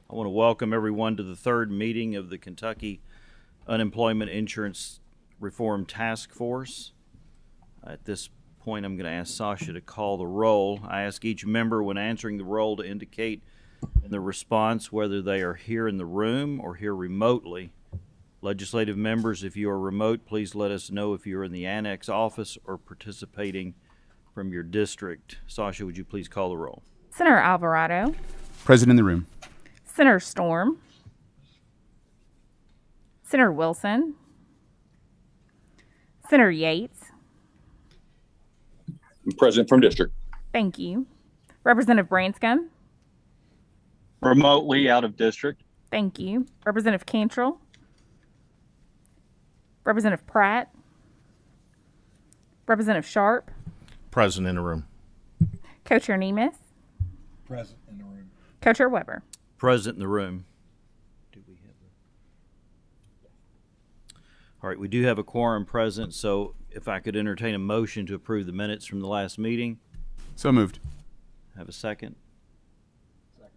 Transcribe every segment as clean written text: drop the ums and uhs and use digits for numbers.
I want to welcome everyone to the third meeting of the Kentucky Unemployment Insurance Reform Task Force. At this point, I'm going to ask Sasha to call the roll. I ask each member when answering the roll to indicate in the response whether they are here in the room or here remotely. Legislative members, if you are remote, please let us know if you're in the annex office or participating from your district. Sasha, would you please call the roll? Senator Alvarado. Present in the room. Senator Storm. Senator Wilson. Senator Yates. Present from district. Thank you. Representative Branscombe. Remotely out of district. Thank you. Representative Cantrell. Representative Pratt. Representative Sharp. Present in the room. Co-Chair Nemeth. Present in the room. Co-Chair Weber. Present in the room. All right, we do have a quorum present, so if I could entertain a motion to approve the minutes from the last meeting. So moved. Have a second? Second.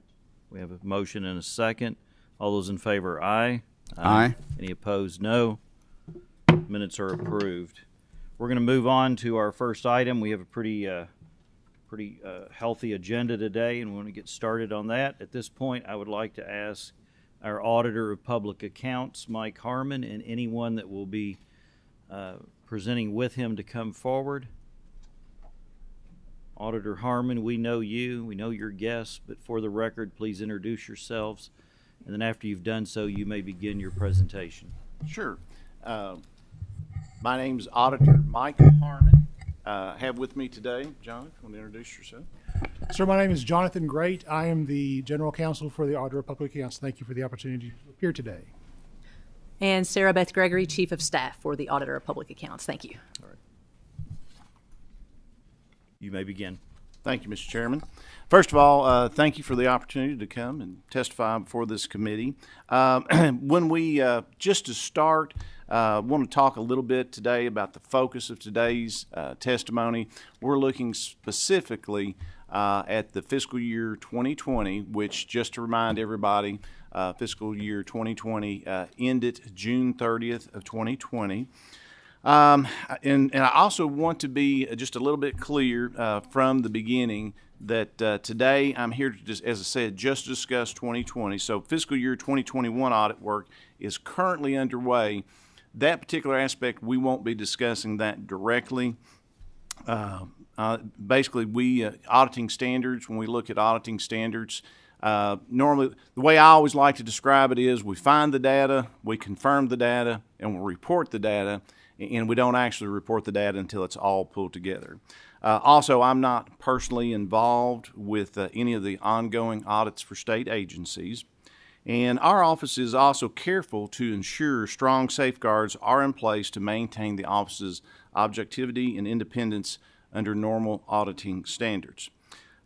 We have a motion and a second. All those in favor, aye. Aye. Any opposed, no. Minutes are approved. We're going to move on to our first item. We have a pretty healthy agenda today, and we want to get started on that. At this point, I would like to ask our Auditor of Public Accounts, Mike Harmon, and anyone that will be presenting with him to come forward. Auditor Harmon, we know you, we know your guests, but for the record, please introduce yourselves, and then after you've done so, you may begin your presentation. Sure. My name's Auditor Mike Harmon. Have with me today, John, if you want to introduce yourself. Sir, my name is Jonathan Great. I am the General Counsel for the Auditor of Public Accounts. Thank you for the opportunity to appear today. And Sarah Beth Gregory, Chief of Staff for the Auditor of Public Accounts. Thank you. All right. You may begin. Thank you, Mr. Chairman. First of all, thank you for the opportunity to come and testify before this committee. When we, just to start, want to talk a little bit today about the focus of today's testimony. We're looking specifically at the fiscal year 2020, which, just to remind everybody, fiscal year 2020 ended June 30th of 2020. And I also want to be just a little bit clear from the beginning that today I'm here to, just, as I said, just discuss 2020. So fiscal year 2021 audit work is currently underway. That particular aspect, we won't be discussing that directly. Basically, we auditing standards, when we look at auditing standards, normally the way I always like to describe it is we find the data, we confirm the data, and we report the data, and we don't actually report the data until it's all pulled together. Also, I'm not personally involved with any of the ongoing audits for state agencies. And our office is also careful to ensure strong safeguards are in place to maintain the office's objectivity and independence under normal auditing standards.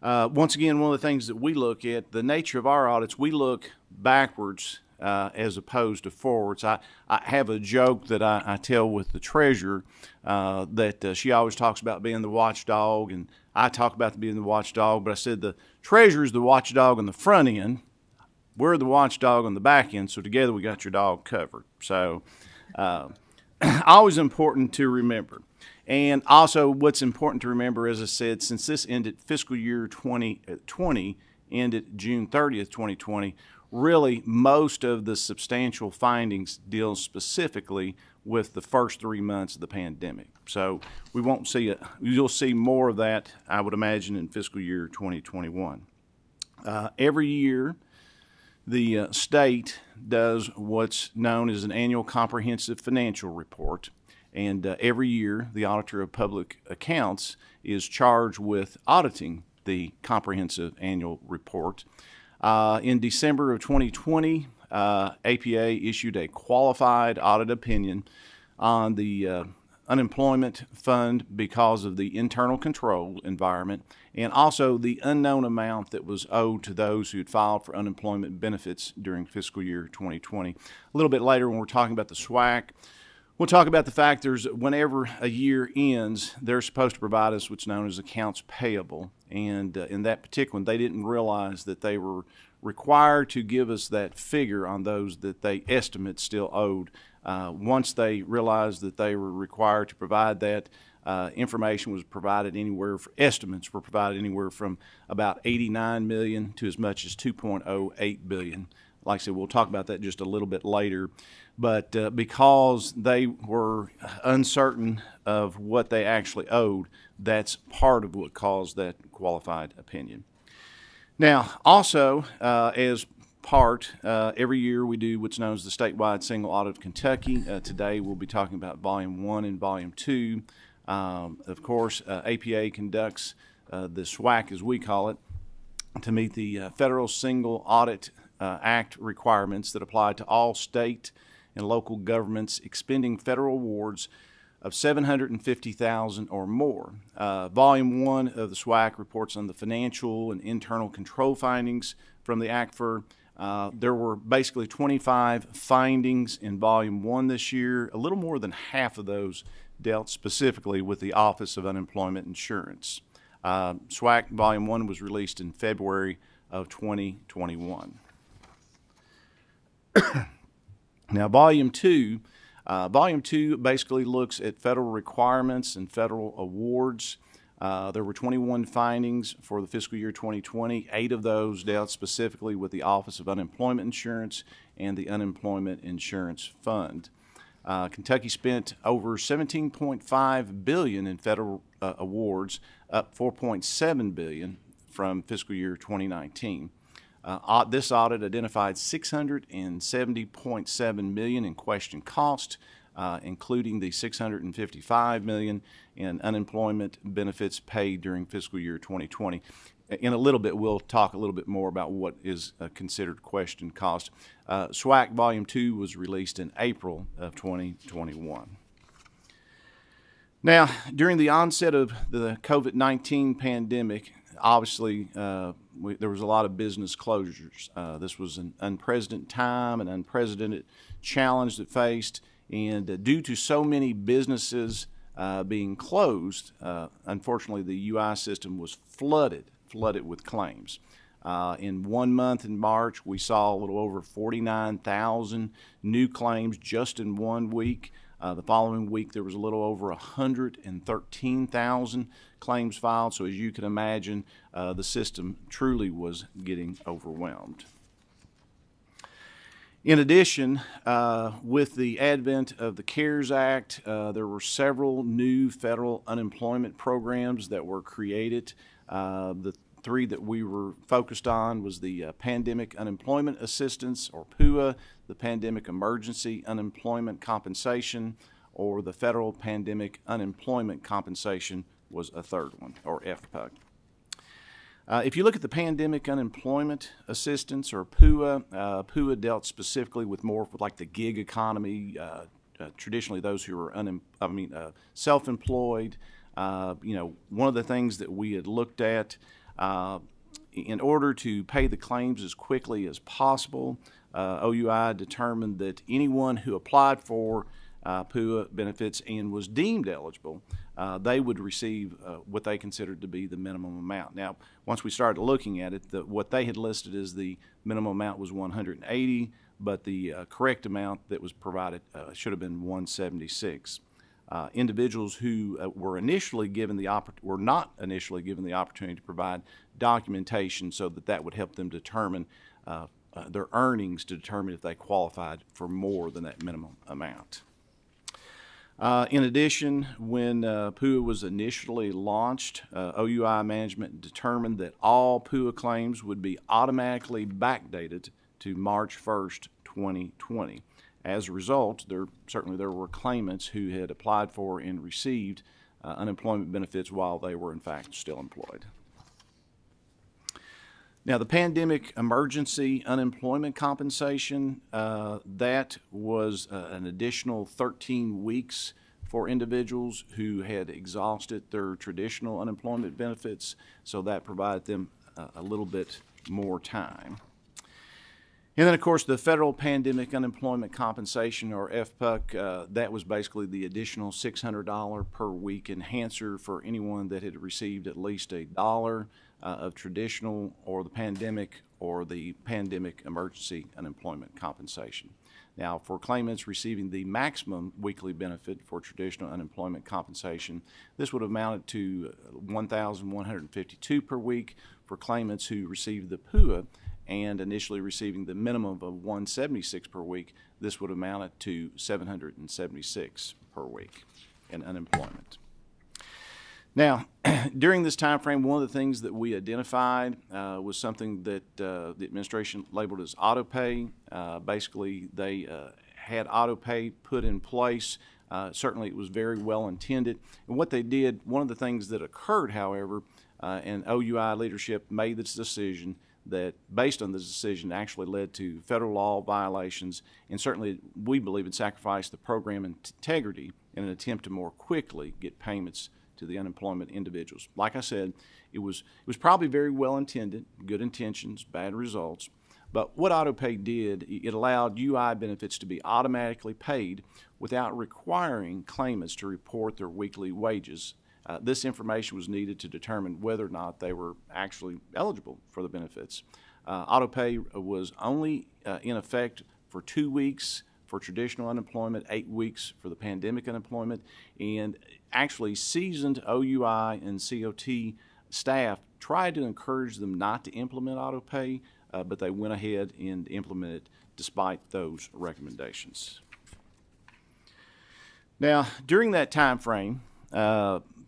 Once again, one of the things that we look at, the nature of our audits, we look backwards as opposed to forwards. I have a joke that I tell with the treasurer that she always talks about being the watchdog, and I talk about being the watchdog, but I said the treasurer is the watchdog on the front end. We're the watchdog on the back end, so together we got your dog covered. So always important to remember. And also what's important to remember, as I said, since this ended fiscal year 2020, ended June 30th, 2020, really most of the substantial findings deal specifically with the first 3 months of the pandemic. So we won't see it. You'll see more of that, I would imagine, in fiscal year 2021. Every year, the state does what's known as an annual comprehensive financial report, and every year the Auditor of Public Accounts is charged with auditing the comprehensive annual report. In December of 2020, APA issued a qualified audit opinion on the unemployment fund because of the internal control environment and also the unknown amount that was owed to those who had filed for unemployment benefits during fiscal year 2020. A little bit later when we're talking about the SWAC, we'll talk about the fact there's whenever a year ends, they're supposed to provide us what's known as accounts payable. And in that particular one, they didn't realize that they were required to give us that figure on those that they estimate still owed. Once they realized that they were required to provide that, information was provided estimates were provided anywhere from about 89 million to as much as 2.08 billion. Like I said, we'll talk about that just a little bit later. But because they were uncertain of what they actually owed, that's part of what caused that qualified opinion. Now, also, as part, every year we do what's known as the statewide single audit of Kentucky. Today we'll be talking about Volume 1 and Volume 2. Of course, APA conducts the SWAC, as we call it, to meet the Federal Single Audit Act requirements that apply to all state and local governments expending federal awards of $750,000 or more. Volume 1 of the SWAC reports on the financial and internal control findings from the ACFR. There were basically 25 findings in Volume 1 this year. A little more than half of those dealt specifically with the Office of Unemployment Insurance. SWAC Volume 1 was released in February of 2021. Now, Volume 2 basically looks at federal requirements and federal awards. There were 21 findings for the fiscal year 2020. 8 of those dealt specifically with the Office of Unemployment Insurance and the Unemployment Insurance Fund. Kentucky spent over $17.5 billion in federal awards, up $4.7 billion from fiscal year 2019. This audit identified $670.7 million in question cost, including the $655 million in unemployment benefits paid during fiscal year 2020. In a little bit, we'll talk a little bit more about what is considered question cost. SWAC Volume 2 was released in April of 2021. Now, during the onset of the COVID-19 pandemic, obviously, there was a lot of business closures. This was an unprecedented time, an unprecedented challenge that faced, and due to so many businesses being closed, unfortunately, the UI system was flooded with claims. In 1 month in March, we saw a little over 49,000 new claims just in 1 week. The following week, there was a little over 113,000 claims filed. So as you can imagine, the system truly was getting overwhelmed. In addition, with the advent of the CARES Act, there were several new federal unemployment programs that were created. The 3 that we were focused on was the Pandemic Unemployment Assistance, or PUA, the Pandemic Emergency Unemployment Compensation, or the Federal Pandemic Unemployment Compensation was a third one, or FPUC. If you look at the Pandemic Unemployment Assistance, or PUA, PUA dealt specifically with more like the gig economy, traditionally those who are self-employed. One of the things that we had looked at, in order to pay the claims as quickly as possible, OUI determined that anyone who applied for PUA benefits and was deemed eligible, they would receive what they considered to be the minimum amount. Now, once we started looking at it, what they had listed as the minimum amount was $180, but the correct amount that was provided should have been $176. Individuals who were not initially given the opportunity to provide documentation so that would help them determine their earnings to determine if they qualified for more than that minimum amount. In addition, when PUA was initially launched, OUI management determined that all PUA claims would be automatically backdated to March 1st, 2020. As a result, there were claimants who had applied for and received unemployment benefits while they were in fact still employed. Now, the Pandemic Emergency Unemployment Compensation, that was an additional 13 weeks for individuals who had exhausted their traditional unemployment benefits, so that provided them a little bit more time. And then, of course, the Federal Pandemic Unemployment Compensation, or FPUC, that was basically the additional $600 per week enhancer for anyone that had received at least $1 of traditional or the pandemic or the Pandemic Emergency Unemployment Compensation. Now, for claimants receiving the maximum weekly benefit for traditional unemployment compensation, this would have amounted to $1,152 per week. For claimants who received the PUA and initially receiving the minimum of $176 per week, this would have amounted to $776 per week in unemployment. Now, during this time frame, one of the things that we identified was something that the administration labeled as auto pay. Basically, they had auto pay put in place. Certainly, it was very well intended. And what they did, one of the things that occurred, however, and OUI leadership made this decision that, based on this decision, actually led to federal law violations, and certainly we believe it sacrificed the program integrity in an attempt to more quickly get payments to the unemployment individuals. Like I said, it was probably very well intended, good intentions, bad results. But what AutoPay did, it allowed UI benefits to be automatically paid without requiring claimants to report their weekly wages. This information was needed to determine whether or not they were actually eligible for the benefits. AutoPay was only in effect for 2 weeks for traditional unemployment, 8 weeks for the pandemic unemployment, and actually seasoned OUI and COT staff tried to encourage them not to implement AutoPay, but they went ahead and implemented it despite those recommendations. Now, during that time frame,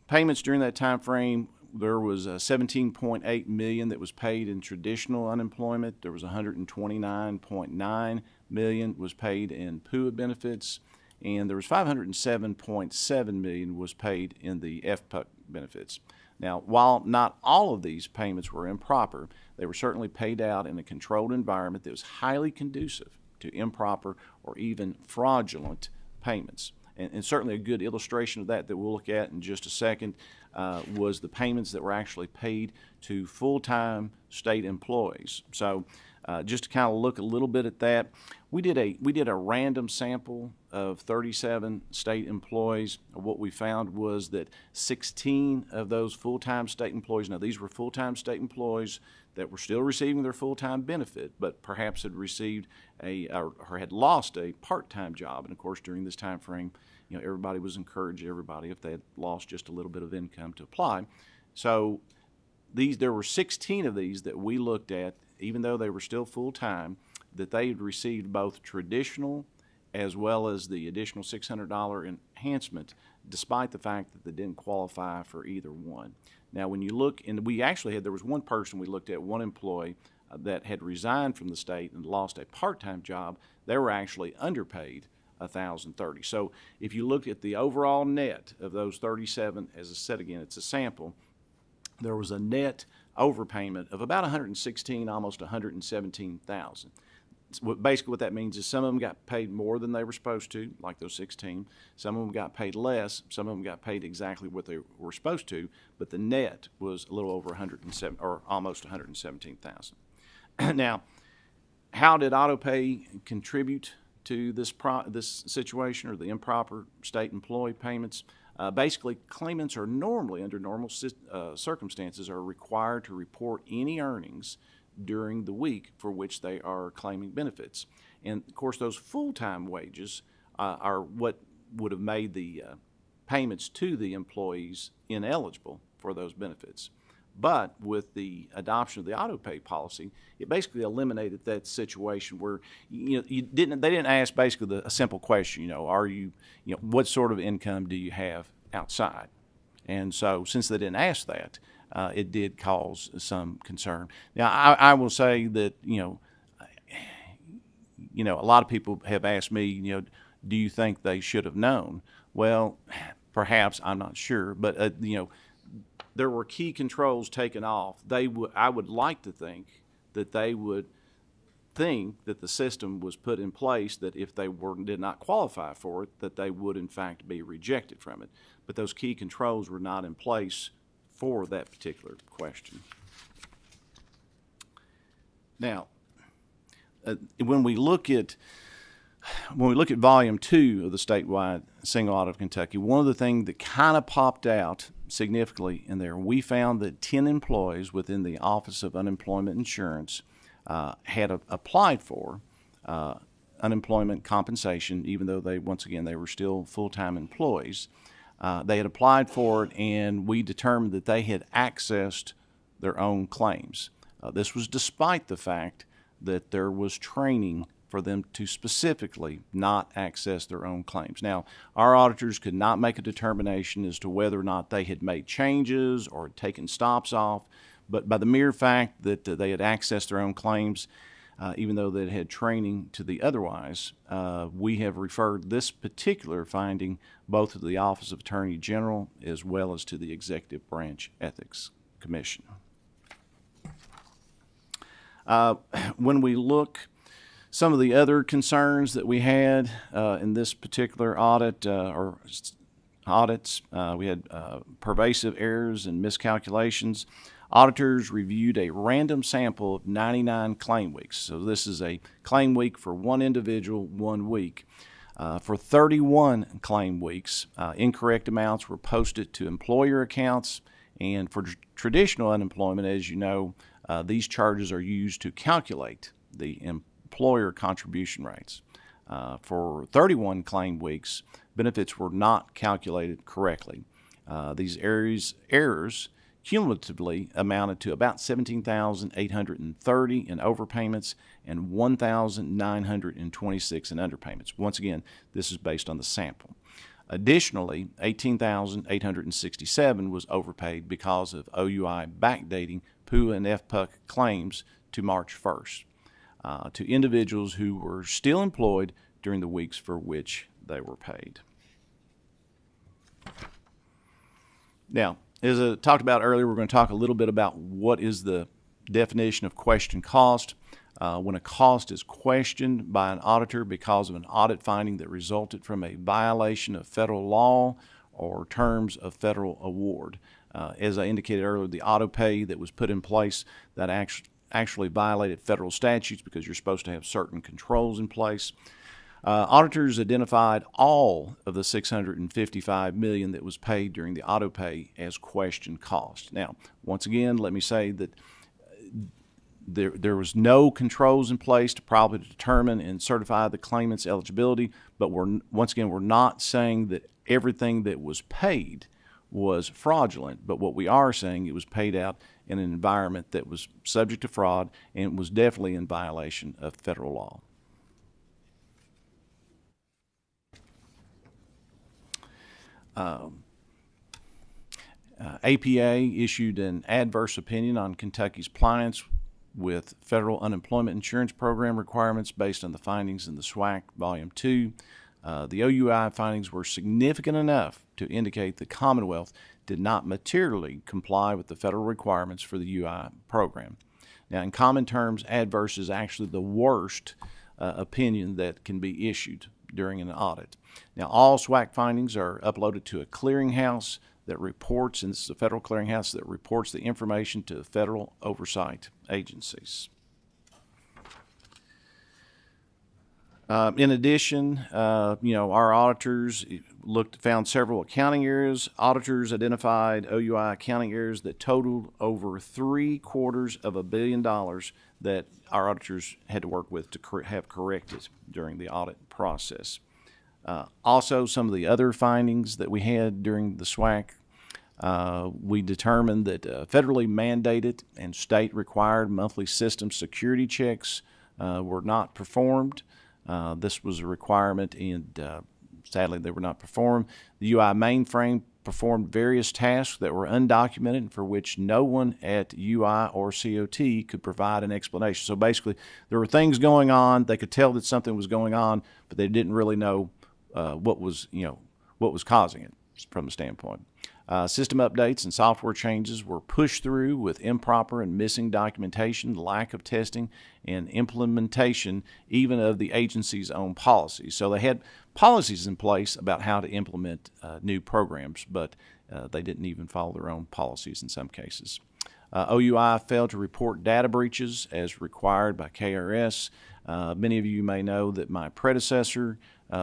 payments during that time frame, there was $17.8 million that was paid in traditional unemployment. There was $129.9 million was paid in PUA benefits, and there was $507.7 million was paid in the FPUC benefits. Now, while not all of these payments were improper, they were certainly paid out in a controlled environment that was highly conducive to improper or even fraudulent payments. And certainly a good illustration of that we'll look at in just a second was the payments that were actually paid to full-time state employees. So just to kind of look a little bit at that, we did a random sample of 37 state employees. What we found was that 16 of those full-time state employees, now these were full-time state employees that were still receiving their full-time benefit, but perhaps had received or had lost a part-time job. And of course, during this time frame, everybody was encouraged, if they had lost just a little bit of income, to apply. So there were 16 of these that we looked at, even though they were still full-time, that they had received both traditional as well as the additional $600 enhancement, despite the fact that they didn't qualify for either one. Now, when you look, and there was one person we looked at, one employee that had resigned from the state and lost a part-time job. They were actually underpaid $1,030. So if you look at the overall net of those 37, as I said again, it's a sample, there was a net overpayment of about $116,000, almost $117,000. Basically what that means is some of them got paid more than they were supposed to, like those 16. Some of them got paid less. Some of them got paid exactly what they were supposed to, but the net was a little over $107,000 or almost $117,000. Now, how did AutoPay contribute to this situation, or the improper state employee payments? Basically, claimants are normally, under normal circumstances, are required to report any earnings during the week for which they are claiming benefits. And of course, those full-time wages are what would have made the payments to the employees ineligible for those benefits. But with the adoption of the AutoPay policy, it basically eliminated that situation where they didn't ask basically a simple question, what sort of income do you have outside? And so since they didn't ask that, it did cause some concern. Now, I will say that, a lot of people have asked me, do you think they should have known? Well, perhaps, I'm not sure, but, there were key controls taken off. I would like to think that they would think that the system was put in place that if they did not qualify for it, that they would in fact be rejected from it. But those key controls were not in place for that particular question. Now, when we look at Volume 2 of the statewide single audit of Kentucky, one of the things that kind of popped out significantly in there, we found that 10 employees within the Office of Unemployment Insurance had applied for unemployment compensation, even though they were still full-time employees. They had applied for it, and we determined that they had accessed their own claims. This was despite the fact that there was training for them to specifically not access their own claims. Now, our auditors could not make a determination as to whether or not they had made changes or taken stops off, but by the mere fact that they had accessed their own claims, even though they had training to the otherwise, we have referred this particular finding both to the Office of Attorney General as well as to the Executive Branch Ethics Commission. When we look some of the other concerns that we had in this particular audit or audits, we had pervasive errors and miscalculations. Auditors reviewed a random sample of 99 claim weeks. So this is a claim week for one individual, 1 week. For 31 claim weeks, incorrect amounts were posted to employer accounts, and for traditional unemployment, as you know, these charges are used to calculate the employer contribution rates. For 31 claim weeks, benefits were not calculated correctly. These errors cumulatively amounted to about $17,830 in overpayments and $1,926 in underpayments. Once again, this is based on the sample. Additionally, $18,867 was overpaid because of OUI backdating PUA and FPUC claims to March 1st to individuals who were still employed during the weeks for which they were paid. Now, as I talked about earlier, we're going to talk a little bit about what is the definition of question cost. When a cost is questioned by an auditor because of an audit finding that resulted from a violation of federal law or terms of federal award. As I indicated earlier, the auto pay that was put in place that actually violated federal statutes because you're supposed to have certain controls in place. Auditors identified all of the $655 million that was paid during the auto pay as question cost. Now, once again, let me say that there was no controls in place to properly determine and certify the claimant's eligibility, but we're not saying that everything that was paid was fraudulent, but what we are saying, it was paid out in an environment that was subject to fraud and was definitely in violation of federal law. APA issued an adverse opinion on Kentucky's compliance with federal unemployment insurance program requirements based on the findings in the SWAC Volume 2. The OUI findings were significant enough to indicate the Commonwealth did not materially comply with the federal requirements for the UI program. Now, in common terms, adverse is actually the worst opinion that can be issued during an audit. Now, all SWAC findings are uploaded to a clearinghouse that reports, and this is a federal clearinghouse that reports the information to federal oversight agencies. In addition, our auditors found several accounting errors. Auditors identified OUI accounting errors that totaled over $750 million that our auditors had to work with to have corrected during the audit process. Also, some of the other findings that we had during the SWAC, we determined that federally mandated and state required monthly system security checks were not performed. This was a requirement, and sadly they were not performed. The UI mainframe performed various tasks that were undocumented and for which no one at UI or COT could provide an explanation. So basically, there were things going on. They could tell that something was going on, but they didn't really know what was causing it from the standpoint. System updates and software changes were pushed through with improper and missing documentation, lack of testing, and implementation even of the agency's own policies. So they had policies in place about how to implement new programs, but they didn't even follow their own policies in some cases. OUI failed to report data breaches as required by KRS. Many of you may know that my predecessor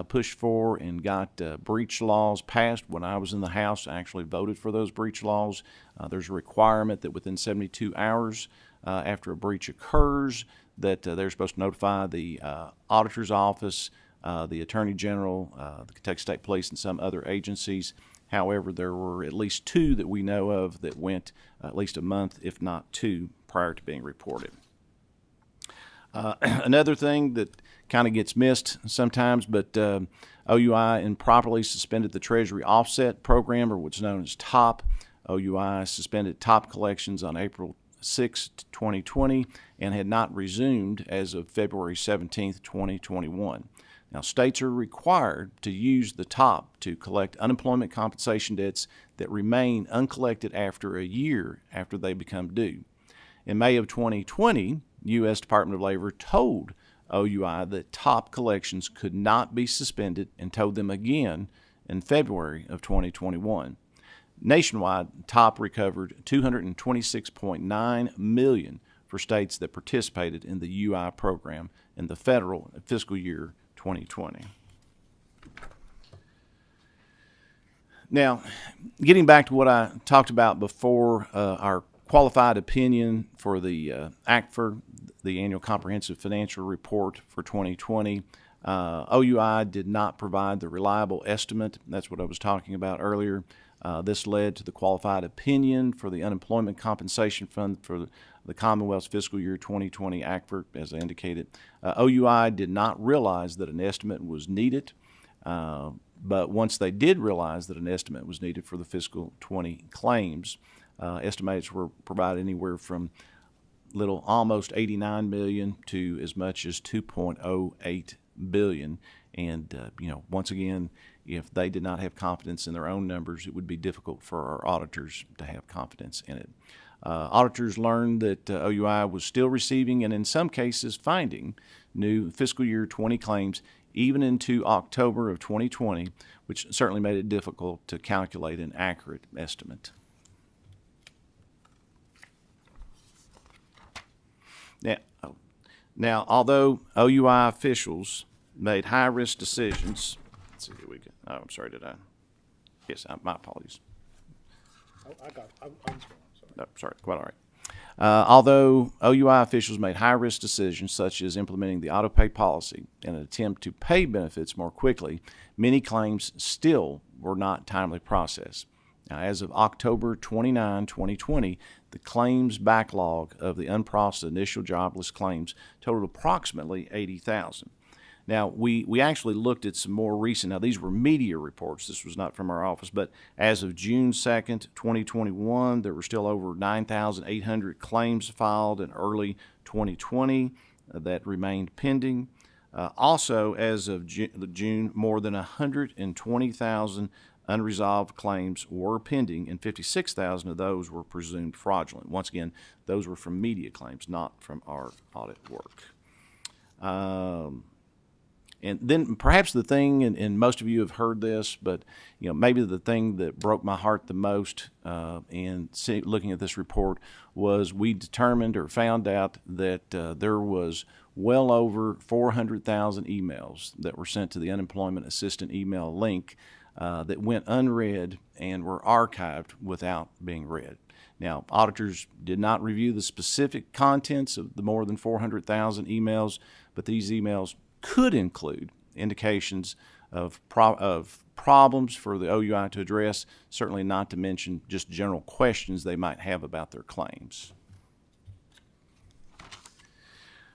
pushed for and got breach laws passed when I was in the House. I actually voted for those breach laws. There's a requirement that within 72 hours after a breach occurs that they're supposed to notify the auditor's office, the Attorney General, the Kentucky State Police, and some other agencies. However, there were at least 2 that we know of that went at least a month, if not 2, prior to being reported. Another thing that kind of gets missed sometimes, but OUI improperly suspended the Treasury Offset Program, or what's known as TOP. OUI suspended TOP collections on April 6, 2020, and had not resumed as of February 17, 2021. Now, states are required to use the TOP to collect unemployment compensation debts that remain uncollected after a year after they become due. In May of 2020, U.S. Department of Labor told OUI that TOP collections could not be suspended and told them again in February of 2021. Nationwide, TOP recovered $226.9 million for states that participated in the UI program in the federal fiscal year 2020. Now, getting back to what I talked about before, our qualified opinion for the ACFR, the Annual Comprehensive Financial Report for 2020, OUI did not provide the reliable estimate. That's what I was talking about earlier. This led to the qualified opinion for the Unemployment Compensation Fund for the Commonwealth's fiscal year 2020 ACFR, as I indicated. OUI did not realize that an estimate was needed, but once they did realize that an estimate was needed for the fiscal 20 claims, estimates were provided anywhere from almost 89 million to as much as 2.08 billion. And once again, if they did not have confidence in their own numbers, it would be difficult for our auditors to have confidence in it. Auditors learned that OUI was still receiving and in some cases finding new fiscal year 20 claims even into October of 2020, which certainly made it difficult to calculate an accurate estimate. Now, although OUI officials made high-risk decisions, let's see, here we go. Oh, I'm sorry, did I? Yes, my apologies. No, sorry, quite all right. Although OUI officials made high-risk decisions such as implementing the auto-pay policy in an attempt to pay benefits more quickly, many claims still were not timely processed. Now, as of October 29, 2020, the claims backlog of the unprocessed initial jobless claims totaled approximately 80,000. Now, we actually looked at some more recent, now these were media reports, this was not from our office, but as of June 2nd, 2021, there were still over 9,800 claims filed in early 2020 that remained pending. Also, as of June, more than 120,000 unresolved claims were pending, and 56,000 of those were presumed fraudulent. Once again, those were from media claims, not from our audit work. And then perhaps the thing, and most of you have heard this, but maybe the thing that broke my heart the most in looking at this report was we determined or found out that there was well over 400,000 emails that were sent to the unemployment assistant email link that went unread and were archived without being read. Now, auditors did not review the specific contents of the more than 400,000 emails, but these emails could include indications of problems for the OUI to address, certainly not to mention just general questions they might have about their claims.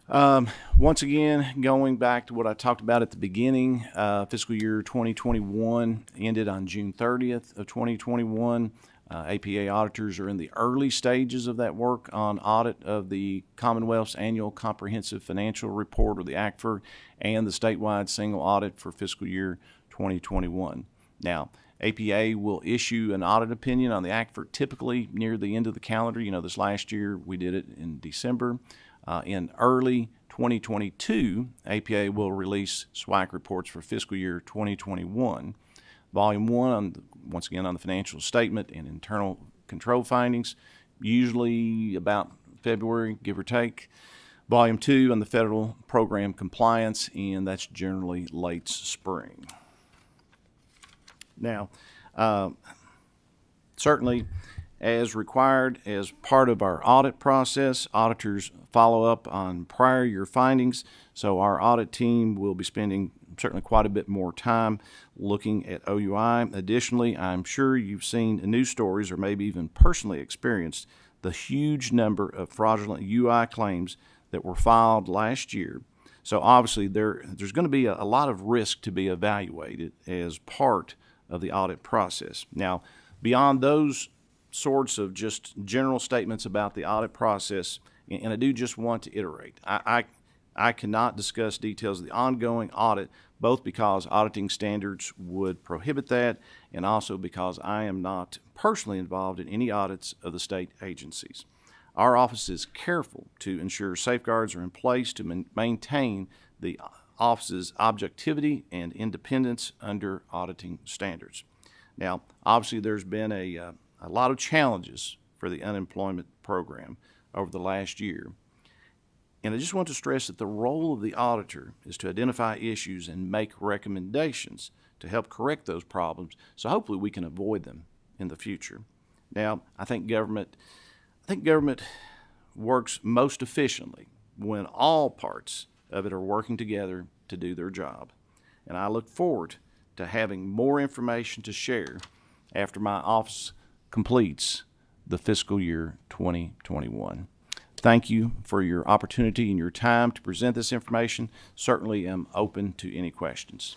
Once again, going back to what I talked about at the beginning, fiscal year 2021 ended on June 30th of 2021. APA auditors are in the early stages of that work on audit of the Commonwealth's Annual Comprehensive Financial Report, or the ACFR, and the statewide single audit for fiscal year 2021. Now, APA will issue an audit opinion on the ACFR typically near the end of the calendar. This last year we did it in December. In early 2022, APA will release SWAC reports for fiscal year 2021. Volume 1, once again, on the financial statement and internal control findings, usually about February, give or take. Volume 2 on the federal program compliance, and that's generally late spring. Now, certainly, As required as part of our audit process, auditors follow up on prior year findings, so our audit team will be spending certainly quite a bit more time looking at OUI. Additionally, I'm sure you've seen news stories or maybe even personally experienced the huge number of fraudulent UI claims that were filed last year. So obviously there's going to be a lot of risk to be evaluated as part of the audit process. Now, beyond those sorts of just general statements about the audit process, and I do just want to iterate, I cannot discuss details of the ongoing audit, both because auditing standards would prohibit that, and also because I am not personally involved in any audits of the state agencies. Our office is careful to ensure safeguards are in place to maintain the office's objectivity and independence under auditing standards. Now, obviously, there's been a lot of challenges for the unemployment program over the last year. And I just want to stress that the role of the auditor is to identify issues and make recommendations to help correct those problems, so hopefully we can avoid them in the future. Now, I think government works most efficiently when all parts of it are working together to do their job. And I look forward to having more information to share after my office completes the fiscal year 2021. Thank you for your opportunity and your time to present this information. Certainly am open to any questions.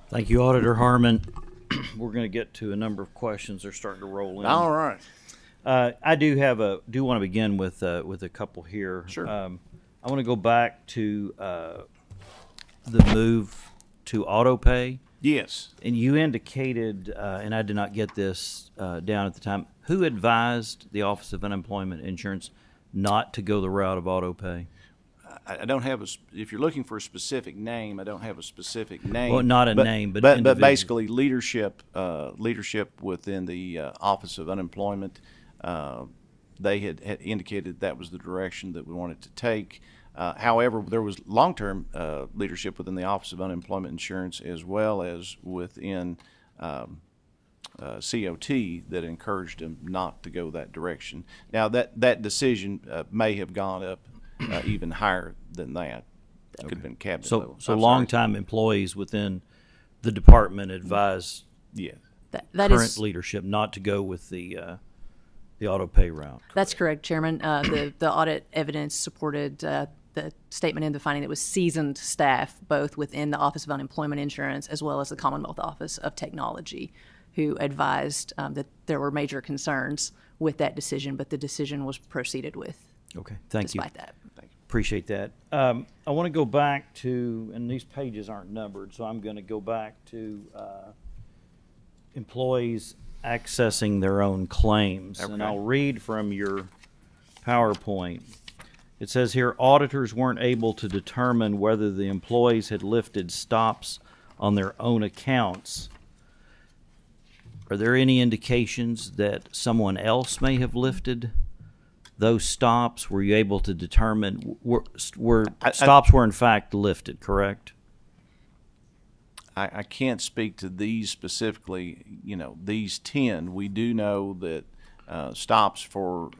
Thank you, Auditor Harmon. We're going to get to a number of questions. They're starting to roll in. All right. I do want to begin with a couple here. Sure. I want to go back to the move to auto pay. Yes. And you indicated, and I did not get this down at the time, who advised the Office of Unemployment Insurance not to go the route of auto pay? I don't have if you're looking for a specific name, I don't have a specific name. Well, not a name, but basically leadership within the Office of Unemployment. They had indicated that was the direction that we wanted to take. However, there was long-term leadership within the Office of Unemployment Insurance as well as within COT that encouraged them not to go that direction. Now, that decision may have gone up even higher than that. Could have been cabinet level. So long-time employees within the department advised That current is leadership not to go with the auto pay route. That's correct, Chairman. The audit evidence supported the statement in the finding that was seasoned staff, both within the Office of Unemployment Insurance as well as the Commonwealth Office of Technology, who advised that there were major concerns with that decision, but the decision was proceeded with. Okay, thank you. Despite that. Appreciate that. I want to go back to, and these pages aren't numbered, so I'm going to go back to employees accessing their own claims. Okay. And I'll read from your PowerPoint. It says here, auditors weren't able to determine whether the employees had lifted stops on their own accounts. Are there any indications that someone else may have lifted those stops? Were you able to determine stops were in fact lifted, correct? I can't speak to these specifically, these 10. We do know that stops for,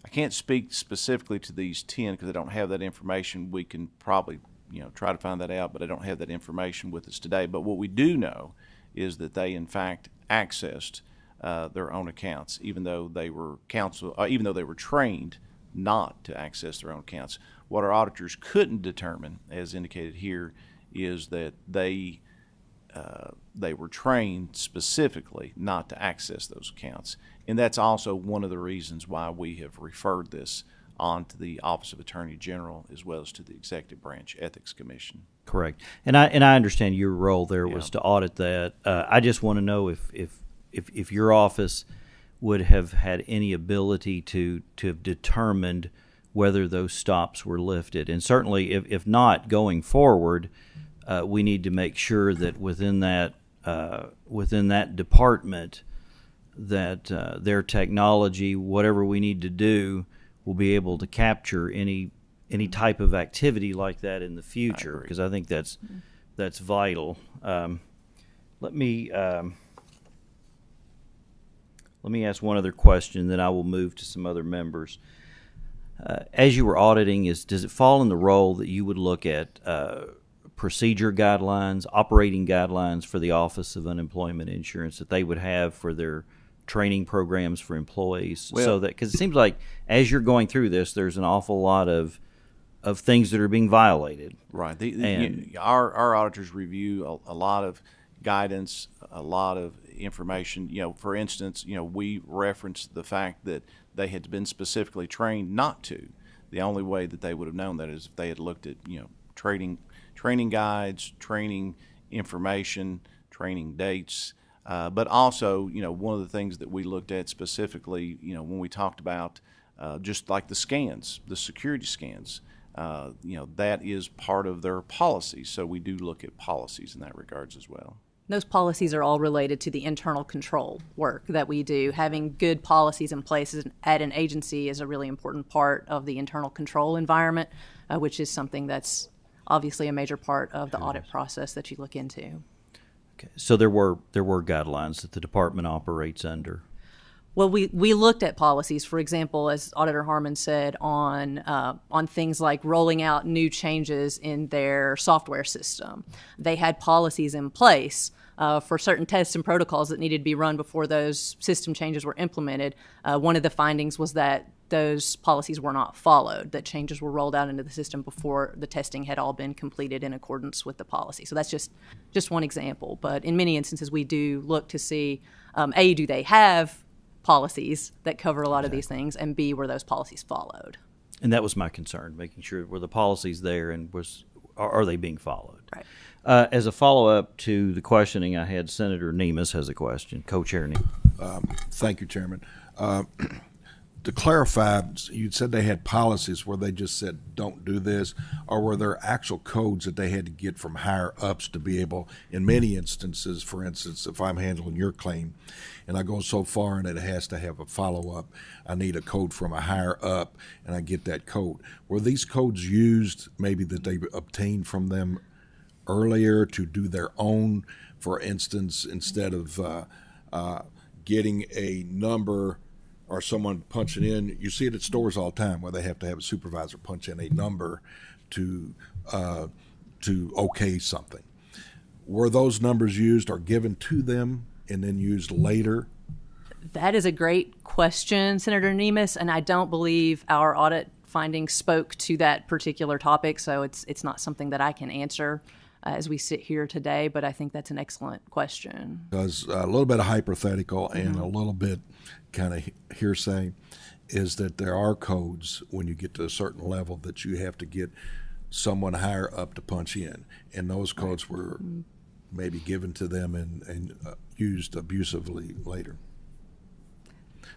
I can't speak specifically to these 10 because I don't have that information. We can probably, try to find that out, but I don't have that information with us today. But what we do know is that they, in fact, accessed their own accounts, even though they were trained not to access their own accounts. What our auditors couldn't determine, as indicated here, is that they were trained specifically not to access those accounts. And that's also one of the reasons why we have referred this on to the Office of Attorney General as well as to the Executive Branch Ethics Commission. Correct. And I understand your role there was to audit that. I just want to know if your office would have had any ability to have determined whether those stops were lifted. And certainly, if not, going forward, we need to make sure that within that department, that their technology, whatever we need to do, will be able to capture any type of activity like that in the future. Because I think that's vital. Let me Let me ask one other question, then I will move to some other members. As you were auditing, does it fall in the role that you would look at procedure guidelines, operating guidelines for the Office of Unemployment Insurance that they would have for their training programs for employees? Well, so that, because it seems like as you're going through this, there's an awful lot of things that are being violated. Right. And Our auditors review a lot of guidance, a lot of information. For instance, we referenced the fact that they had been specifically trained not to. The only way that they would have known that is if they had looked at, training guides, training information, training dates. But also, one of the things that we looked at specifically, when we talked about just like the scans, the security scans, that is part of their policies. So we do look at policies in that regards as well. Those policies are all related to the internal control work that we do. Having good policies in place at an agency is a really important part of the internal control environment, which is something that's obviously a major part of the audit process that you look into. okay. So there were guidelines that the department operates under. Well, we looked at policies, for example, as Auditor Harmon said, on things like rolling out new changes in their software system. They had policies in place for certain tests and protocols that needed to be run before those system changes were implemented. One of the findings was that those policies were not followed, that changes were rolled out into the system before the testing had all been completed in accordance with the policy. So that's just one example. But in many instances, we do look to see, A, do they have policies that cover a lot of these things, and B, were those policies followed? And that was my concern, making sure were the policies there and are they being followed? Right. As a follow-up to the questioning I had, Senator Nemes has a question. Co-Chair Nemes. Thank you, Chairman. To clarify, you said they had policies where they just said, don't do this, or were there actual codes that they had to get from higher ups to be able, in many instances, for instance, if I'm handling your claim and I go so far and it has to have a follow-up, I need a code from a higher up and I get that code. Were these codes used, maybe that they obtained from them earlier to do their own, for instance, instead of getting a number or someone punching in? You see it at stores all the time where they have to have a supervisor punch in a number to okay something. Were those numbers used or given to them and then used later? That is a great question, Senator Nemes, and I don't believe our audit findings spoke to that particular topic, so it's not something that I can answer as we sit here today, but I think that's an excellent question. Because a little bit of hypothetical and a little bit kind of hearsay is that there are codes when you get to a certain level that you have to get someone higher up to punch in, and those codes were maybe given to them and used abusively later.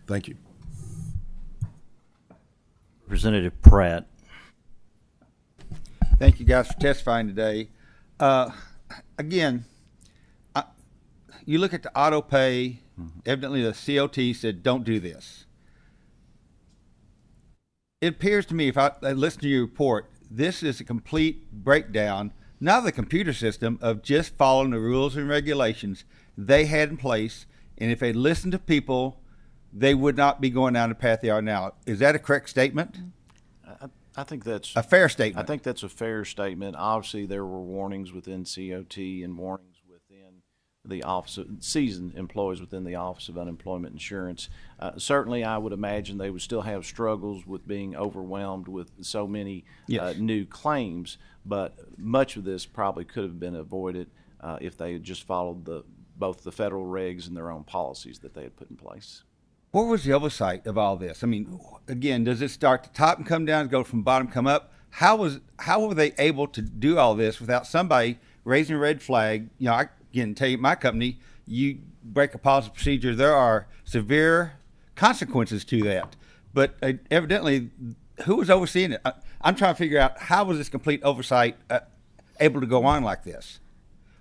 Thank you. Representative Pratt. Thank you guys for testifying today. Again, you look at the auto pay, evidently the COT said don't do this. It appears to me, if I listen to your report, this is a complete breakdown, not of the computer system, of just following the rules and regulations they had in place, and if they listened to people, they would not be going down the path they are now. Is that a correct statement? I think that's a fair statement. I think that's a fair statement. Obviously, there were warnings within COT and warnings within the Office of seasoned employees within the Office of Unemployment Insurance. Certainly, I would imagine they would still have struggles with being overwhelmed with so many new claims, but much of this probably could have been avoided if they had just followed both the federal regs and their own policies that they had put in place. Where was the oversight of all this? I mean, again, does it start at the top and come down, go from bottom, come up? How were they able to do all this without somebody raising a red flag? You know, I can tell you, my company, you break a policy procedure, there are severe consequences to that. But evidently, who was overseeing it? I'm trying to figure out, how was this complete oversight able to go on like this?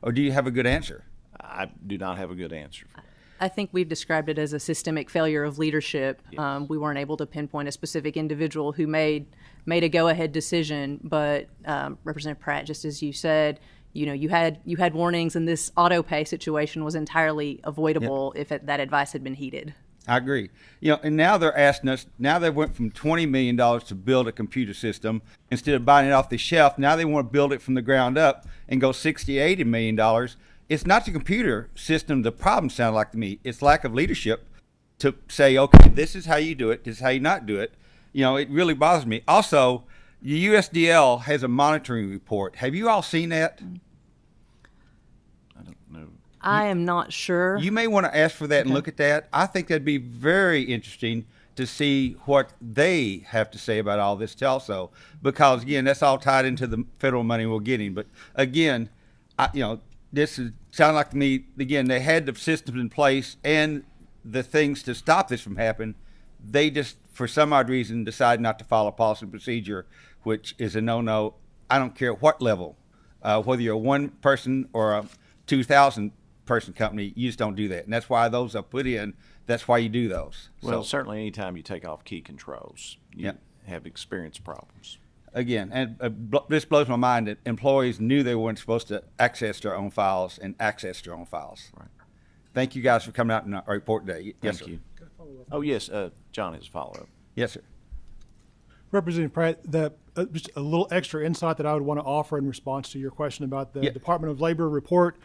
Or do you have a good answer? I do not have a good answer for that. I think we've described it as a systemic failure of leadership. Yes. We weren't able to pinpoint a specific individual who made a go-ahead decision, but Representative Pratt, just as you said, you know, you had warnings, and this auto pay situation was entirely avoidable if that advice had been heeded. I agree. And now they're asking us, now they went from $20 million to build a computer system. Instead of buying it off the shelf, now they want to build it from the ground up and go $60, $80 million. It's not the computer system the problem sounds like to me. It's lack of leadership to say, okay, this is how you do it, this is how you not do it. It really bothers me. Also, the USDL has a monitoring report. Have you all seen that? I don't know. I am not sure. You may want to ask for that and look at that. I think that'd be very interesting to see what they have to say about all this also, because again, that's all tied into the federal money we're getting. But again, this sound like to me, again, they had the systems in place and the things to stop this from happening. They just, for some odd reason, decided not to follow policy and procedure, which is a no-no. I don't care what level, whether you're a one person or a 2,000 person company, you just don't do that. And that's why those are put in. That's why you do those. Well, certainly anytime you take off key controls, you have experience problems. Again, and this blows my mind that employees knew they weren't supposed to access their own files and access their own files. Right. Thank you guys for coming out and our report today. Yes, Thank you. Oh, yes, John has a follow-up. Yes, sir. Representative Pratt, just a little extra insight that I would want to offer in response to your question about the Department of Labor report.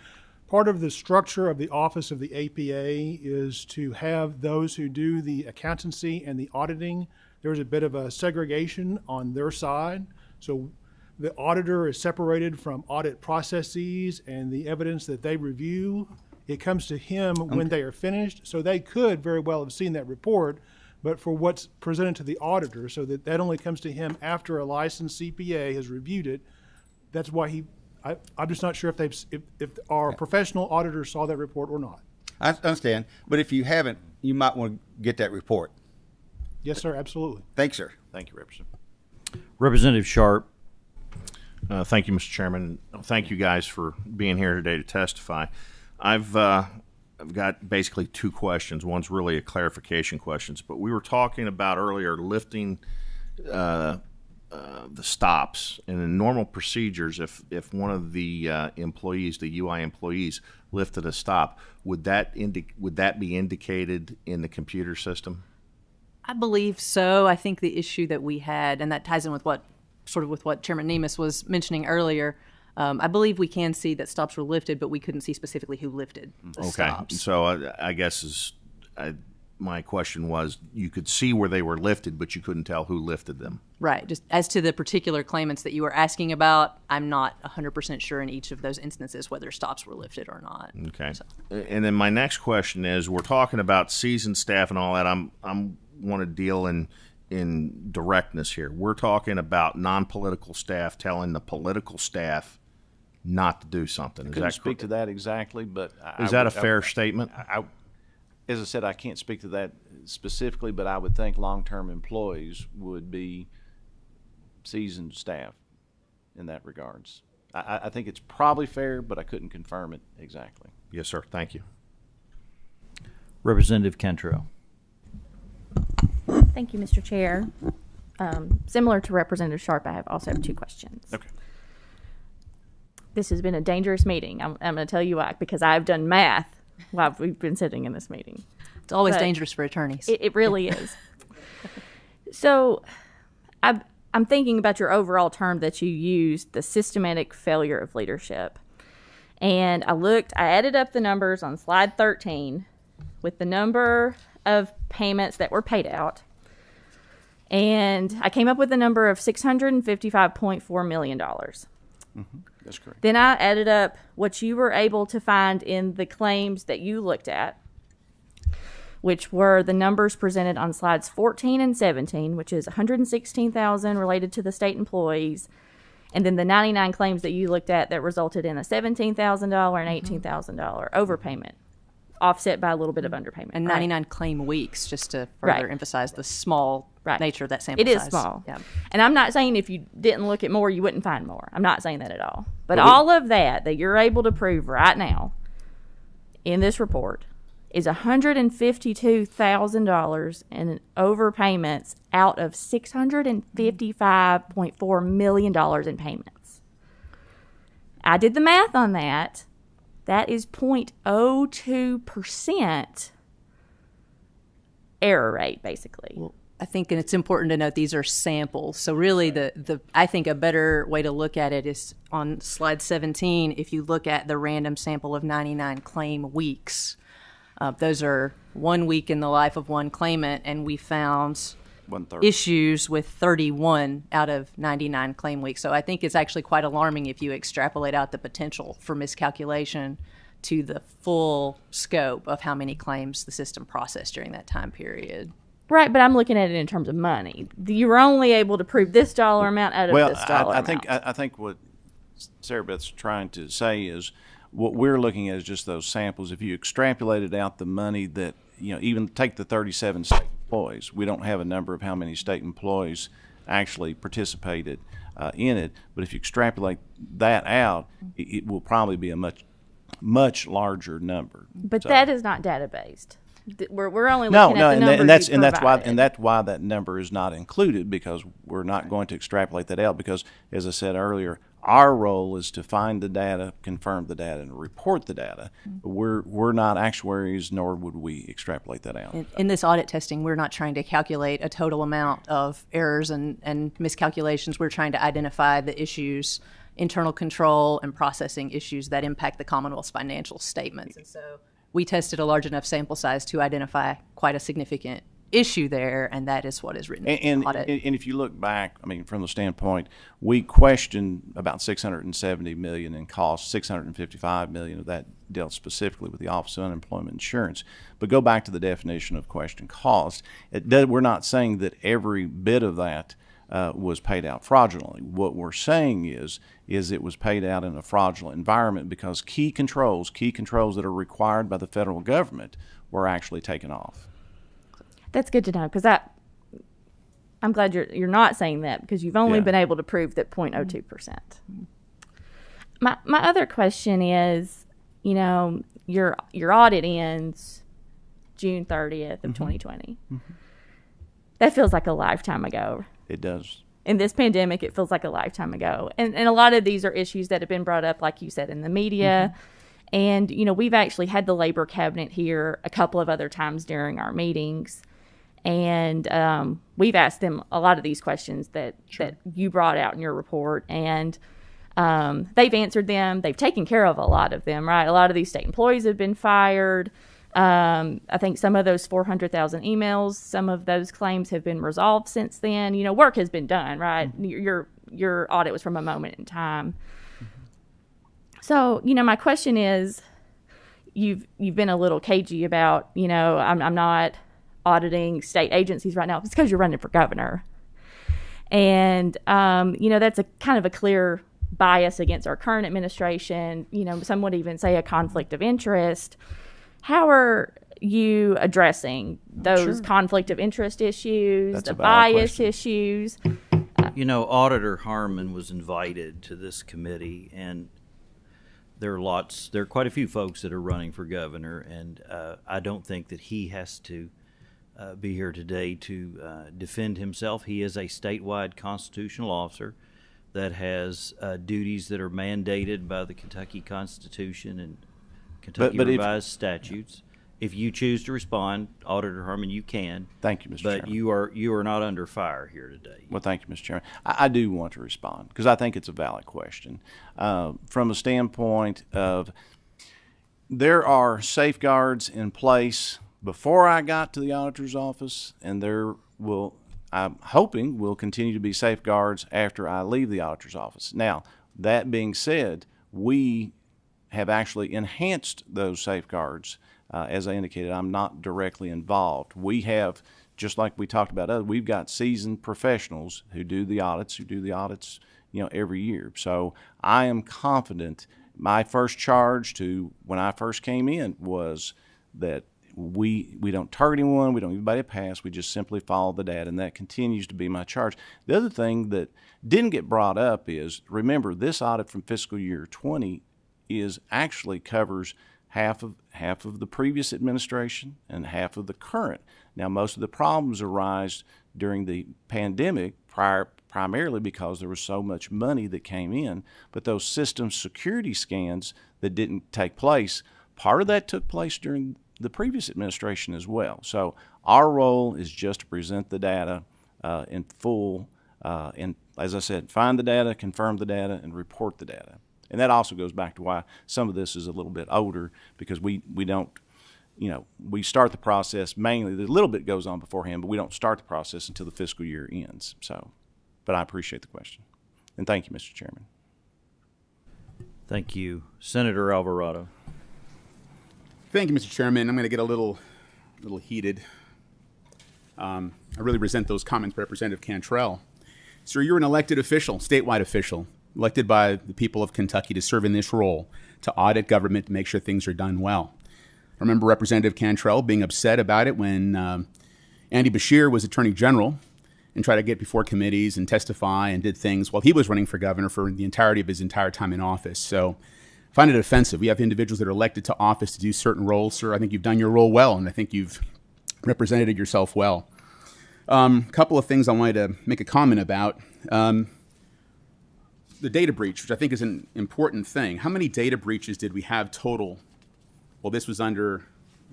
Part of the structure of the Office of the APA is to have those who do the accountancy and the auditing. There's a bit of a segregation on their side. So the auditor is separated from audit processes and the evidence that they review. It comes to him when they are finished. So they could very well have seen that report, but for what's presented to the auditor, so that only comes to him after a licensed CPA has reviewed it. That's why I'm just not sure if our professional auditors saw that report or not. I understand, but if you haven't, you might want to get that report. Yes, sir, absolutely. Thanks, sir. Thank you, Representative. Representative Sharp. Thank you, Mr. Chairman. Thank you guys for being here today to testify. I've got basically two questions. One's really a clarification question, but we were talking about earlier lifting the stops, and in normal procedures, if one of the employees, the UI employees, lifted a stop, would that be indicated in the computer system? I believe so. I think the issue that we had, and that ties in with what Chairman Nemes was mentioning earlier, I believe we can see that stops were lifted, but we couldn't see specifically who lifted the stops. So I guess my question was, you could see where they were lifted, but you couldn't tell who lifted them. Right. Just as to the particular claimants that you were asking about, I'm not 100% sure in each of those instances whether stops were lifted or not. Okay. So. And then my next question is, we're talking about seasoned staff and all that. I'm want to deal in directness here. We're talking about non-political staff telling the political staff not to do something. I couldn't speak to that exactly, but is that a fair statement? As I said, I can't speak to that specifically, but I would think long-term employees would be seasoned staff in that regards. I think it's probably fair, but I couldn't confirm it exactly. Yes, sir. Thank you. Representative Kentrow. Thank you, Mr. Chair. Similar to Representative Sharp, I also have two questions. Okay. This has been a dangerous meeting. I'm going to tell you why, because I've done math while we've been sitting in this meeting. It's always dangerous for attorneys. It really is. So I'm thinking about your overall term that you used, the systematic failure of leadership. And I added up the numbers on slide 13 with the number of payments that were paid out. And I came up with a number of $655.4 million. Mm-hmm. That's correct. Then I added up what you were able to find in the claims that you looked at, which were the numbers presented on slides 14 and 17, which is $116,000 related to the state employees, and then the 99 claims that you looked at that resulted in a $17,000 and $18,000 overpayment, offset by a little bit of underpayment. And 99 claim weeks, just to further emphasize the small nature of that sample size. It size. is small. Yeah. And I'm not saying if you didn't look at more, you wouldn't find more. I'm not saying that at all. But all of that you're able to prove right now in this report is $152,000 in overpayments out of $655.4 million in payments. I did the math on that. That is 0.02% error rate, basically. Well, I think it's important to note these are samples. So really I think a better way to look at it is on slide 17, if you look at the random sample of 99 claim weeks. Those are 1 week in the life of one claimant, and we found 1/3. issues with 31 out of 99 claim weeks. So I think it's actually quite alarming if you extrapolate out the potential for miscalculation to the full scope of how many claims the system processed during that time period. Right, but I'm looking at it in terms of money. You were only able to prove this dollar amount out of this dollar amount. I think what Sarah Beth's trying to say is what we're looking at is just those samples. If you extrapolated out the money that, even take the 37 state employees, we don't have a number of how many state employees actually participated in it, but if you extrapolate that out, it will probably be a much larger number. But So- that is not data-based. We're only looking at the numbers and that's why that number is not included, because we're not going to extrapolate that out, because as I said earlier, our role is to find the data, confirm the data, and report the data. We're not actuaries, nor would we extrapolate that out. In this audit testing, we're not trying to calculate a total amount of errors and miscalculations. We're trying to identify the issues, internal control and processing issues that impact the Commonwealth's financial statements. And so we tested a large enough sample size to identify quite a significant issue there, and that is what is written in the audit. And if you look back, from the standpoint, we questioned about $670 million in costs. $655 million of that dealt specifically with the Office of Unemployment Insurance. But go back to the definition of question cost. We're not saying that every bit of that was paid out fraudulently. What we're saying is it was paid out in a fraudulent environment because key controls that are required by the federal government were actually taken off. That's good to know, because I'm glad you're not saying that, because you've only been able to prove that 0.02%. My other question is, your audit ends June 30th of 2020. That feels like a lifetime ago. It does. In this pandemic, it feels like a lifetime ago. And a lot of these are issues that have been brought up, like you said, in the media. And, we've actually had the labor cabinet here a couple of other times during our meetings. And we've asked them a lot of these questions that you brought out in your report. And they've answered them. They've taken care of a lot of them, right? A lot of these state employees have been fired. I think some of those 400,000 emails, some of those claims have been resolved since then. Work has been done, right? Your audit was from a moment in time. So, my question is, you've been a little cagey about, I'm not auditing state agencies right now. It's because you're running for governor. And, that's a kind of a clear bias against our current administration. Some would even say a conflict of interest. How are you addressing those conflict of interest issues, the bias issues? Auditor Harmon was invited to this committee, and there are quite a few folks that are running for governor, and I don't think that he has to be here today to defend himself. He is a statewide constitutional officer that has duties that are mandated by the Kentucky Constitution and Kentucky revised statutes. If you choose to respond, Auditor Harmon, you can. Thank you, Mr. Chairman. But you are not under fire here today. Well, thank you, Mr. Chairman. I do want to respond because I think it's a valid question. From a standpoint of there are safeguards in place before I got to the auditor's office, and I'm hoping will continue to be safeguards after I leave the auditor's office. Now, that being said, we have actually enhanced those safeguards. As I indicated, I'm not directly involved. We have, just like we talked about, we've got seasoned professionals who do the audits, every year. So I am confident. My first charge to when I first came in was that we don't target anyone, we don't give anybody a pass, we just simply follow the data, and that continues to be my charge. The other thing that didn't get brought up is, remember, this audit from fiscal year 20 actually covers half of the previous administration and half of the current. Now, most of the problems arise during the pandemic, primarily because there was so much money that came in, but those system security scans that didn't take place, part of that took place during the previous administration as well. So our role is just to present the data in full, and as I said, find the data, confirm the data, and report the data. And that also goes back to why some of this is a little bit older, because we don't, we start the process mainly, a little bit goes on beforehand, but we don't start the process until the fiscal year ends. So, but I appreciate the question. And thank you, Mr. Chairman. Thank you. Senator Alvarado. Thank you, Mr. Chairman. I'm going to get a little heated. I really resent those comments, Representative Cantrell. Sir, you're an elected official, statewide official, elected by the people of Kentucky to serve in this role, to audit government, to make sure things are done well. I remember Representative Cantrell being upset about it when Andy Beshear was Attorney General and tried to get before committees and testify and did things while he was running for governor for the entirety of his entire time in office. So I find it offensive. We have individuals that are elected to office to do certain roles. Sir, I think you've done your role well, and I think you've represented yourself well. A couple of things I wanted to make a comment about. The data breach, which I think is an important thing. How many data breaches did we have total? Well, this was under,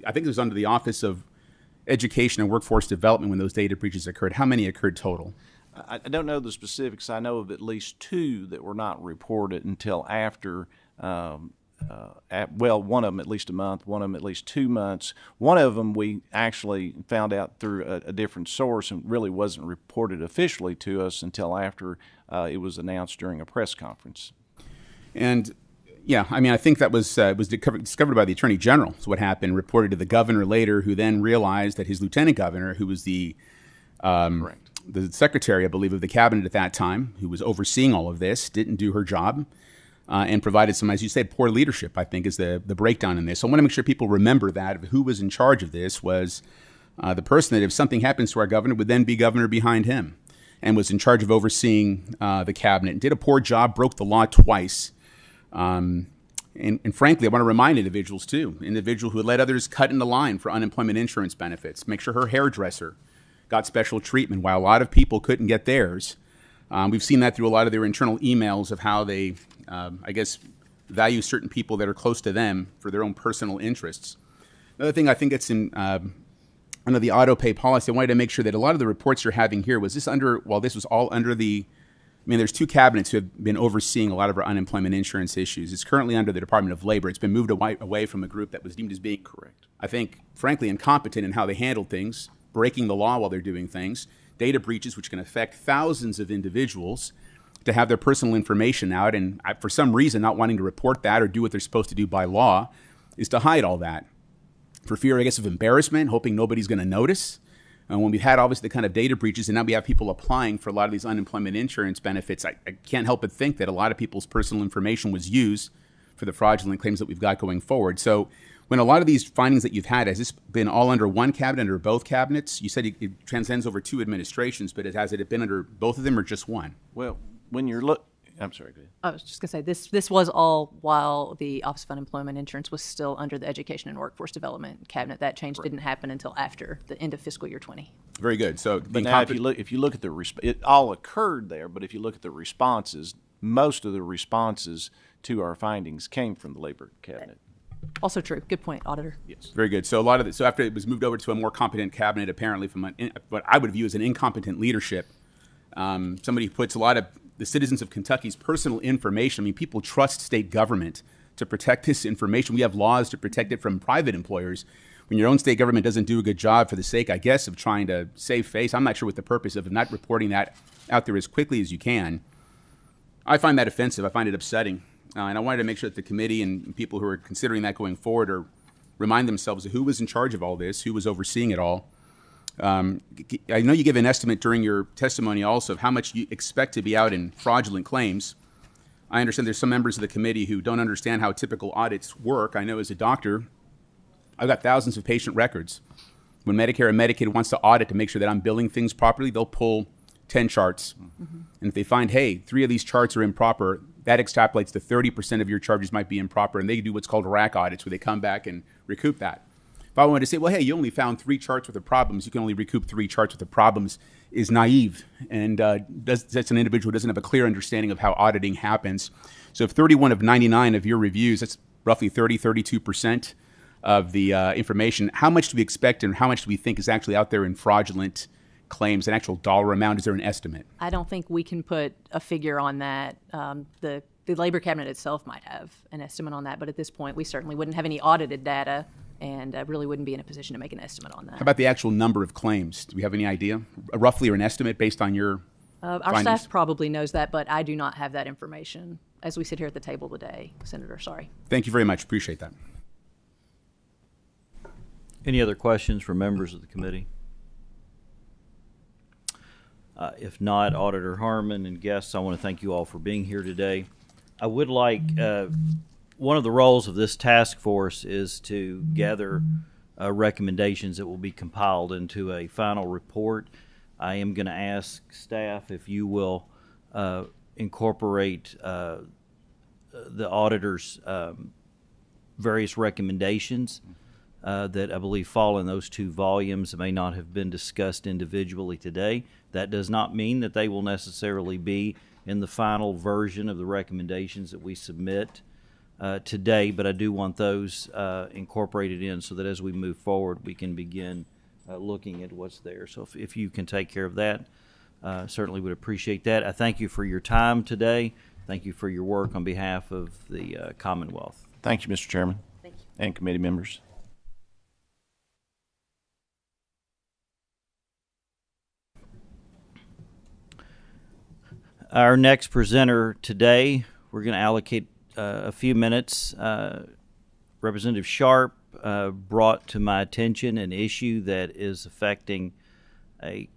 I think it was under the Office of Education and Workforce Development when those data breaches occurred. How many occurred total? I don't know the specifics. I know of at least 2 that were not reported until after, one of them at least a month, one of them at least 2 months. One of them we actually found out through a different source and really wasn't reported officially to us until after it was announced during a press conference. And yeah, I mean, I think that was discovered by the Attorney General. So what happened, reported to the governor later, who then realized that his lieutenant governor, who was the secretary, I believe, of the cabinet at that time, who was overseeing all of this, didn't do her job and provided some, as you said, poor leadership, I think, is the breakdown in this. So I want to make sure people remember that who was in charge of this was the person that if something happens to our governor would then be governor behind him and was in charge of overseeing the cabinet and did a poor job, broke the law twice. And frankly, I want to remind individuals, too, individual who let others cut in the line for unemployment insurance benefits, make sure her hairdresser got special treatment while a lot of people couldn't get theirs. We've seen that through a lot of their internal emails of how they, I guess, value certain people that are close to them for their own personal interests. Another thing I think that's in under the auto pay policy, I wanted to make sure that a lot of the reports you're having here, was this under, while this was all under the, I mean, there's 2 cabinets who have been overseeing a lot of our unemployment insurance issues. It's currently under the Department of Labor. It's been moved away from a group that was deemed as being, correct, I think, frankly, incompetent in how they handled things, breaking the law while they're doing things, data breaches which can affect thousands of individuals to have their personal information out, and for some reason not wanting to report that or do what they're supposed to do by law is to hide all that. For fear, I guess, of embarrassment, hoping nobody's going to notice. When we've had, obviously, the kind of data breaches, and now we have people applying for a lot of these unemployment insurance benefits, I can't help but think that a lot of people's personal information was used for the fraudulent claims that we've got going forward. So when a lot of these findings that you've had, has this been all under one cabinet, under both cabinets? You said it transcends over 2 administrations, but has it been under both of them or just one? Well, when you're I'm sorry, go ahead. I was just going to say, this was all while the Office of Unemployment Insurance was still under the Education and Workforce Development cabinet. That change didn't happen until after the end of fiscal year 20. Very good. So, but now if you look at it all occurred there. But if you look at the responses, most of the responses to our findings came from the Labor cabinet. Also true. Good point, Auditor. Yes. Very good. So a lot of it. So after it was moved over to a more competent cabinet, apparently from what I would view as an incompetent leadership, somebody who puts a lot of the citizens of Kentucky's personal information. I mean, people trust state government to protect this information. We have laws to protect it from private employers. When your own state government doesn't do a good job for the sake, I guess, of trying to save face, I'm not sure what the purpose of not reporting that out there as quickly as you can. I find that offensive. I find it upsetting. And I wanted to make sure that the committee and people who are considering that going forward are remind themselves of who was in charge of all this, who was overseeing it all. I know you give an estimate during your testimony also of how much you expect to be out in fraudulent claims. I understand there's some members of the committee who don't understand how typical audits work. I know as a doctor, I've got thousands of patient records. When Medicare and Medicaid wants to audit to make sure that I'm billing things properly, they'll pull 10 charts. Mm-hmm. And if they find, hey, 3 of these charts are improper, that extrapolates to 30% of your charges might be improper, and they do what's called rack audits, where they come back and recoup that. If I wanted to say, well, hey, you only found 3 charts worth of problems, you can only recoup 3 charts worth of problems, is naive. And that's an individual who doesn't have a clear understanding of how auditing happens. So if 31 of 99 of your reviews, that's roughly 32%, of the information. How much do we expect and how much do we think is actually out there in fraudulent claims? An actual dollar amount? Is there an estimate? I don't think we can put a figure on that. The Labor Cabinet itself might have an estimate on that, but at this point, we certainly wouldn't have any audited data and really wouldn't be in a position to make an estimate on that. How about the actual number of claims? Do we have any idea, roughly, or an estimate based on your Our findings? staff probably knows that, but I do not have that information as we sit here at the table today, Senator. Sorry. Thank you very much. Appreciate that. Any other questions from members of the committee? If not, Auditor Harmon and guests, I want to thank you all for being here today. I would like, one of the roles of this task force is to gather recommendations that will be compiled into a final report. I am going to ask staff if you will incorporate the auditor's various recommendations that I believe fall in those two volumes that may not have been discussed individually today. That does not mean that they will necessarily be in the final version of the recommendations that we submit today, but I do want those incorporated in so that as we move forward, we can begin looking at what's there. So if you can take care of that, certainly would appreciate that. I thank you for your time today. Thank you for your work on behalf of the Commonwealth. Thank you, Mr. Chairman. Thank you. And committee members. Our next presenter today, we're going to allocate a few minutes. Representative Sharp brought to my attention an issue that is affecting a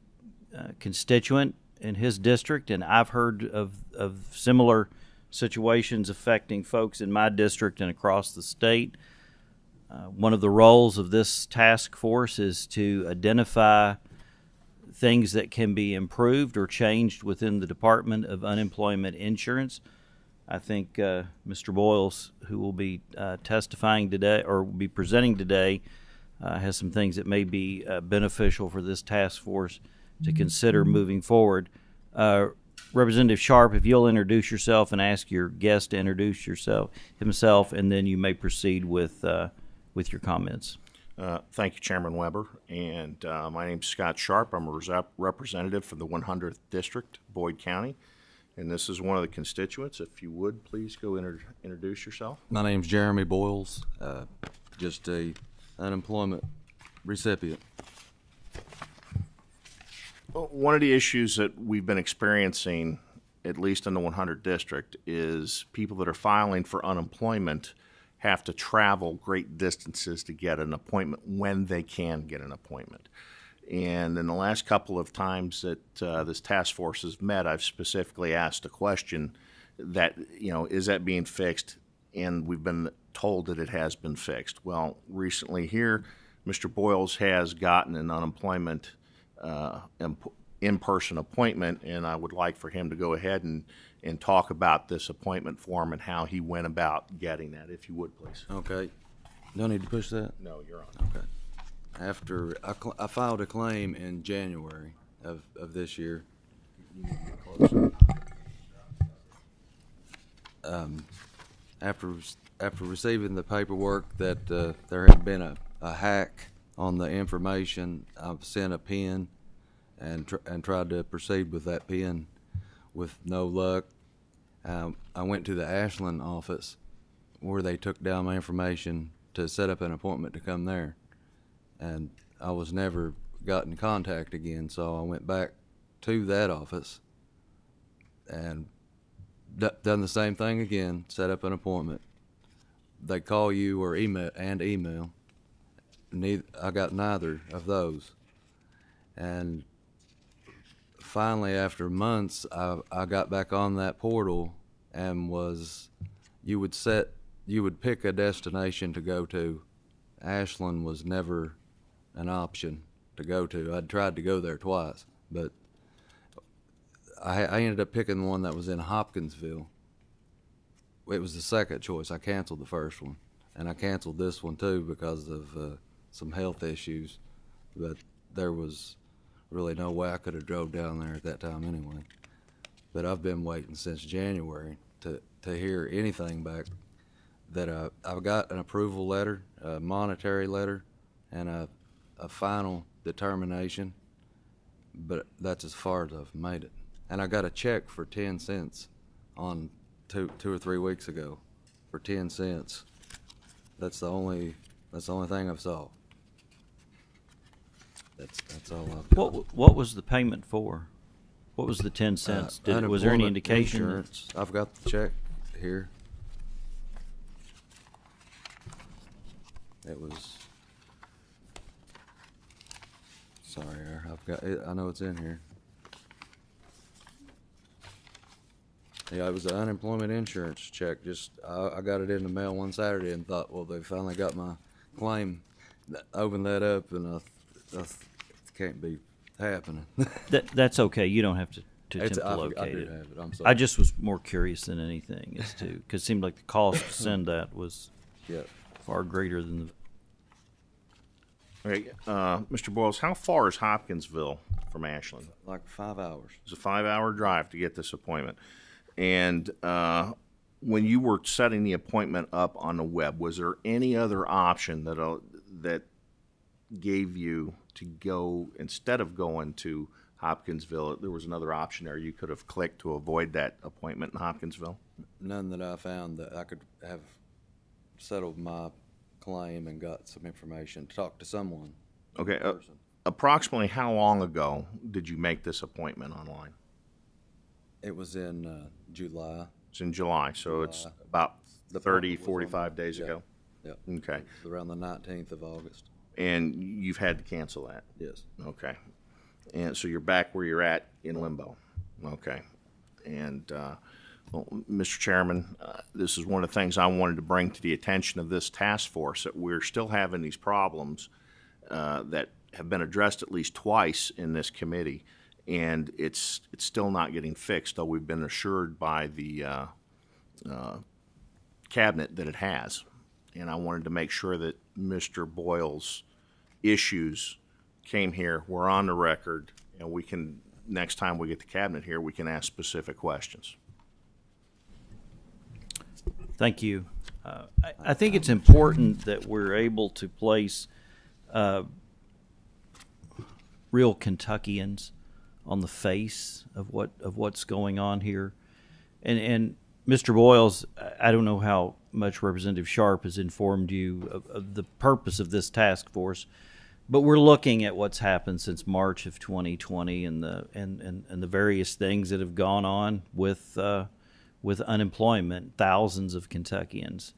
constituent in his district, and I've heard of similar situations affecting folks in my district and across the state. One of the roles of this task force is to identify things that can be improved or changed within the Department of Unemployment Insurance. I think Mr. Boyles, who will be testifying today or will be presenting today, has some things that may be beneficial for this task force to consider moving forward. Representative Sharp, if you'll introduce yourself and ask your guest to introduce himself, and then you may proceed with your comments. Thank you, Chairman Weber. And my name's Scott Sharp. I'm a representative from the 100th District, Boyd County. And this is one of the constituents. If you would, please go introduce yourself. My name's Jeremy Boyles, just a unemployment recipient. Well, one of the issues that we've been experiencing, at least in the 100th District, is people that are filing for unemployment have to travel great distances to get an appointment when they can get an appointment. And in the last couple of times that this task force has met, I've specifically asked a question that, is that being fixed? And we've been told that it has been fixed. Well, recently here, Mr. Boyles has gotten an unemployment in-person appointment, and I would like for him to go ahead and talk about this appointment form and how he went about getting that, if you would, please. Okay. No need to push that? No, you're on. Okay. After I filed a claim in January of this year. After receiving the paperwork that there had been a hack on the information, I've sent a PIN and tried to proceed with that PIN with no luck. I went to the Ashland office where they took down my information to set up an appointment to come there. And I was never got in contact again, so I went back to that office and done the same thing again, set up an appointment. They call you or email. I got neither of those. And finally, after months, I got back on that portal and you would pick a destination to go to. Ashland was never an option to go to. I'd tried to go there twice, but I ended up picking the one that was in Hopkinsville. It was the second choice. I canceled the first one, and I canceled this one too because of some health issues, but there was really no way I could have drove down there at that time anyway. But I've been waiting since January to hear anything back that I've got an approval letter, a monetary letter, and a final determination, but that's as far as I've made it. And I got a check for 10 cents on two or 3 weeks ago for 10 cents. That's the only thing I've saw. That's all I've got. What was the payment for? What was the 10 cents? Was there any Unemployment indication? insurance. I've got the check here. It was. Sorry, I've got it. I know it's in here. Yeah, it was the unemployment insurance check. I got it in the mail one Saturday and thought, well, they finally got my claim. Opened that up and I can't be happening. That's okay. You don't have to attempt to I locate do it. have it. I'm sorry. I just was more curious than anything as to, because it seemed like the cost to send that was far greater than the. All right, Mr. Boyles, how far is Hopkinsville from Ashland? Like 5 hours. It's a 5-hour drive to get this appointment. And when you were setting the appointment up on the web, was there any other option that gave you to go, instead of going to Hopkinsville, there was another option there you could have clicked to avoid that appointment in Hopkinsville? None that I found that I could have settled my claim and got some information, talk to someone. Okay. Approximately how long ago did you make this appointment online? It was in July. It's in July, so it's about 30, 45 days ago? Yeah. Okay. It was around the 19th of August. And you've had to cancel that? Yes. Okay. And so you're back where you're at in limbo? Okay. And, well, Mr. Chairman, this is one of the things I wanted to bring to the attention of this task force, that we're still having these problems that have been addressed at least twice in this committee, and it's still not getting fixed, though we've been assured by the cabinet that it has. And I wanted to make sure that Mr. Boyle's issues came here, we're on the record, and we can, next time we get the cabinet here, we can ask specific questions. Thank you. I think it's important that we're able to place real Kentuckians on the face of what's going on here. And Mr. Boyles, I don't know how much Representative Sharp has informed you of the purpose of this task force, but we're looking at what's happened since March of 2020 and the various things that have gone on with unemployment, thousands of Kentuckians.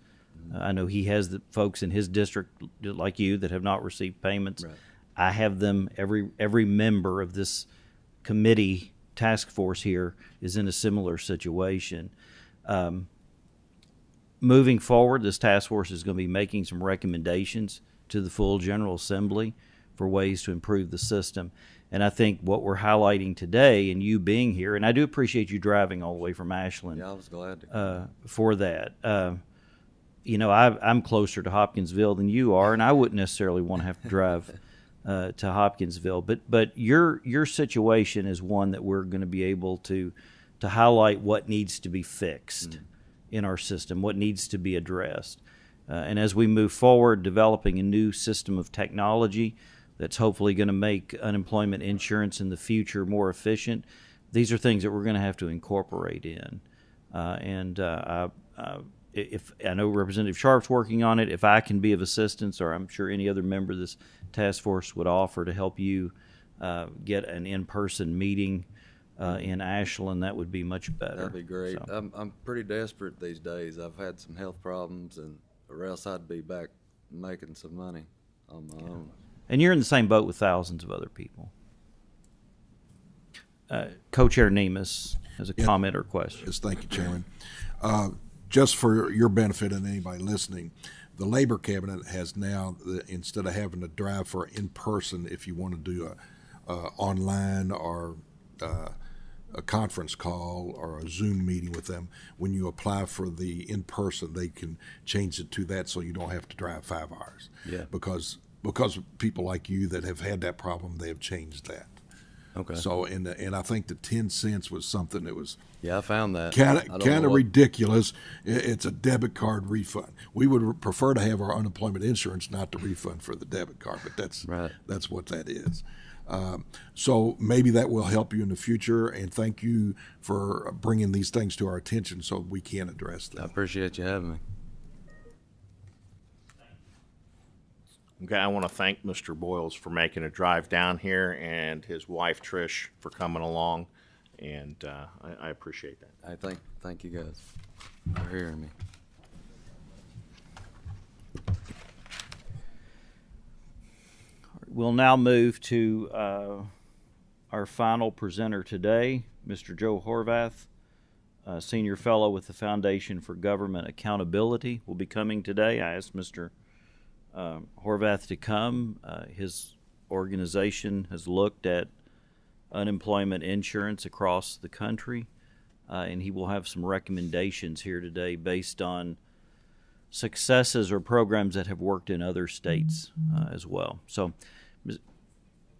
I know he has the folks in his district like you that have not received payments. Right. I have them. Every member of this committee task force here is in a similar situation. Moving forward, this task force is going to be making some recommendations to the full General Assembly for ways to improve the system. And I think what we're highlighting today, and you being here, and I do appreciate you driving all the way from Ashland. Yeah, I was glad to. For that. I'm closer to Hopkinsville than you are, and I wouldn't necessarily want to have to drive to Hopkinsville. But your situation is one that we're going to be able to highlight what needs to be fixed in our system, what needs to be addressed. And as we move forward, developing a new system of technology that's hopefully going to make unemployment insurance in the future more efficient, these are things that we're going to have to incorporate in. If I know Representative Sharp's working on it, if I can be of assistance, or I'm sure any other member of this task force would offer to help you get an in-person meeting in Ashland, that would be much better. That'd be great. So. I'm pretty desperate these days. I've had some health problems, or else I'd be back making some money on my own. And you're in the same boat with thousands of other people. Co-Chair Nemus has a comment or question. Yes, thank you, Chairman. Just for your benefit and anybody listening, the Labor Cabinet has now, instead of having to drive for in-person, if you want to do a online or a conference call or a Zoom meeting with them, when you apply for the in-person, they can change it to that so you don't have to drive 5 hours. Yeah. Because people like you that have had that problem, they have changed that. Okay. So, and I think the 10 cents was something that was Yeah, I found that. kind I don't of know what- ridiculous. It's a debit card refund. We would prefer to have our unemployment insurance, not the refund for the debit card, but that's Right. that's what that is. So maybe that will help you in the future, and thank you for bringing these things to our attention so we can address I them. appreciate you having me. Okay, I want to thank Mr. Boyles for making a drive down here and his wife Trish for coming along, and I appreciate that. I thank you guys for hearing me. We'll now move to our final presenter today, Mr. Joe Horvath, Senior Fellow with the Foundation for Government Accountability, will be coming today. I asked Mr. Horvath to come. His organization has looked at unemployment insurance across the country, and he will have some recommendations here today based on successes or programs that have worked in other states as well. So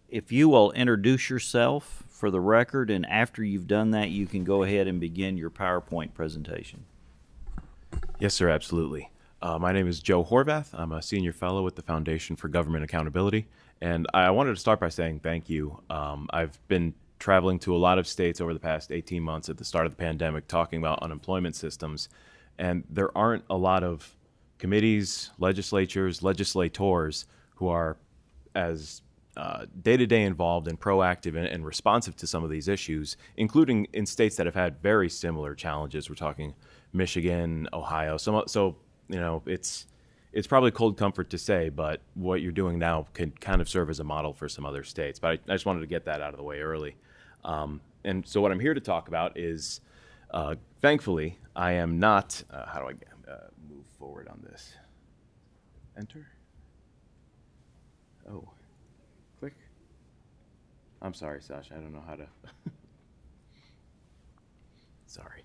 if you will introduce yourself for the record, and after you've done that, you can go ahead and begin your PowerPoint presentation. Yes, sir, absolutely. My name is Joe Horvath. I'm a senior fellow with the Foundation for Government Accountability, and I wanted to start by saying thank you. I've been traveling to a lot of states over the past 18 months at the start of the pandemic talking about unemployment systems, and there aren't a lot of committees, legislatures, legislators who are as day-to-day involved and proactive and responsive to some of these issues, including in states that have had very similar challenges. We're talking Michigan, Ohio. So you know, it's probably cold comfort to say, but what you're doing now can kind of serve as a model for some other states. But I just wanted to get that out of the way early. And so what I'm here to talk about is, thankfully, I am not. How do I move forward on this? Enter. Oh, click. I'm sorry, Sasha. I don't know how to. Sorry.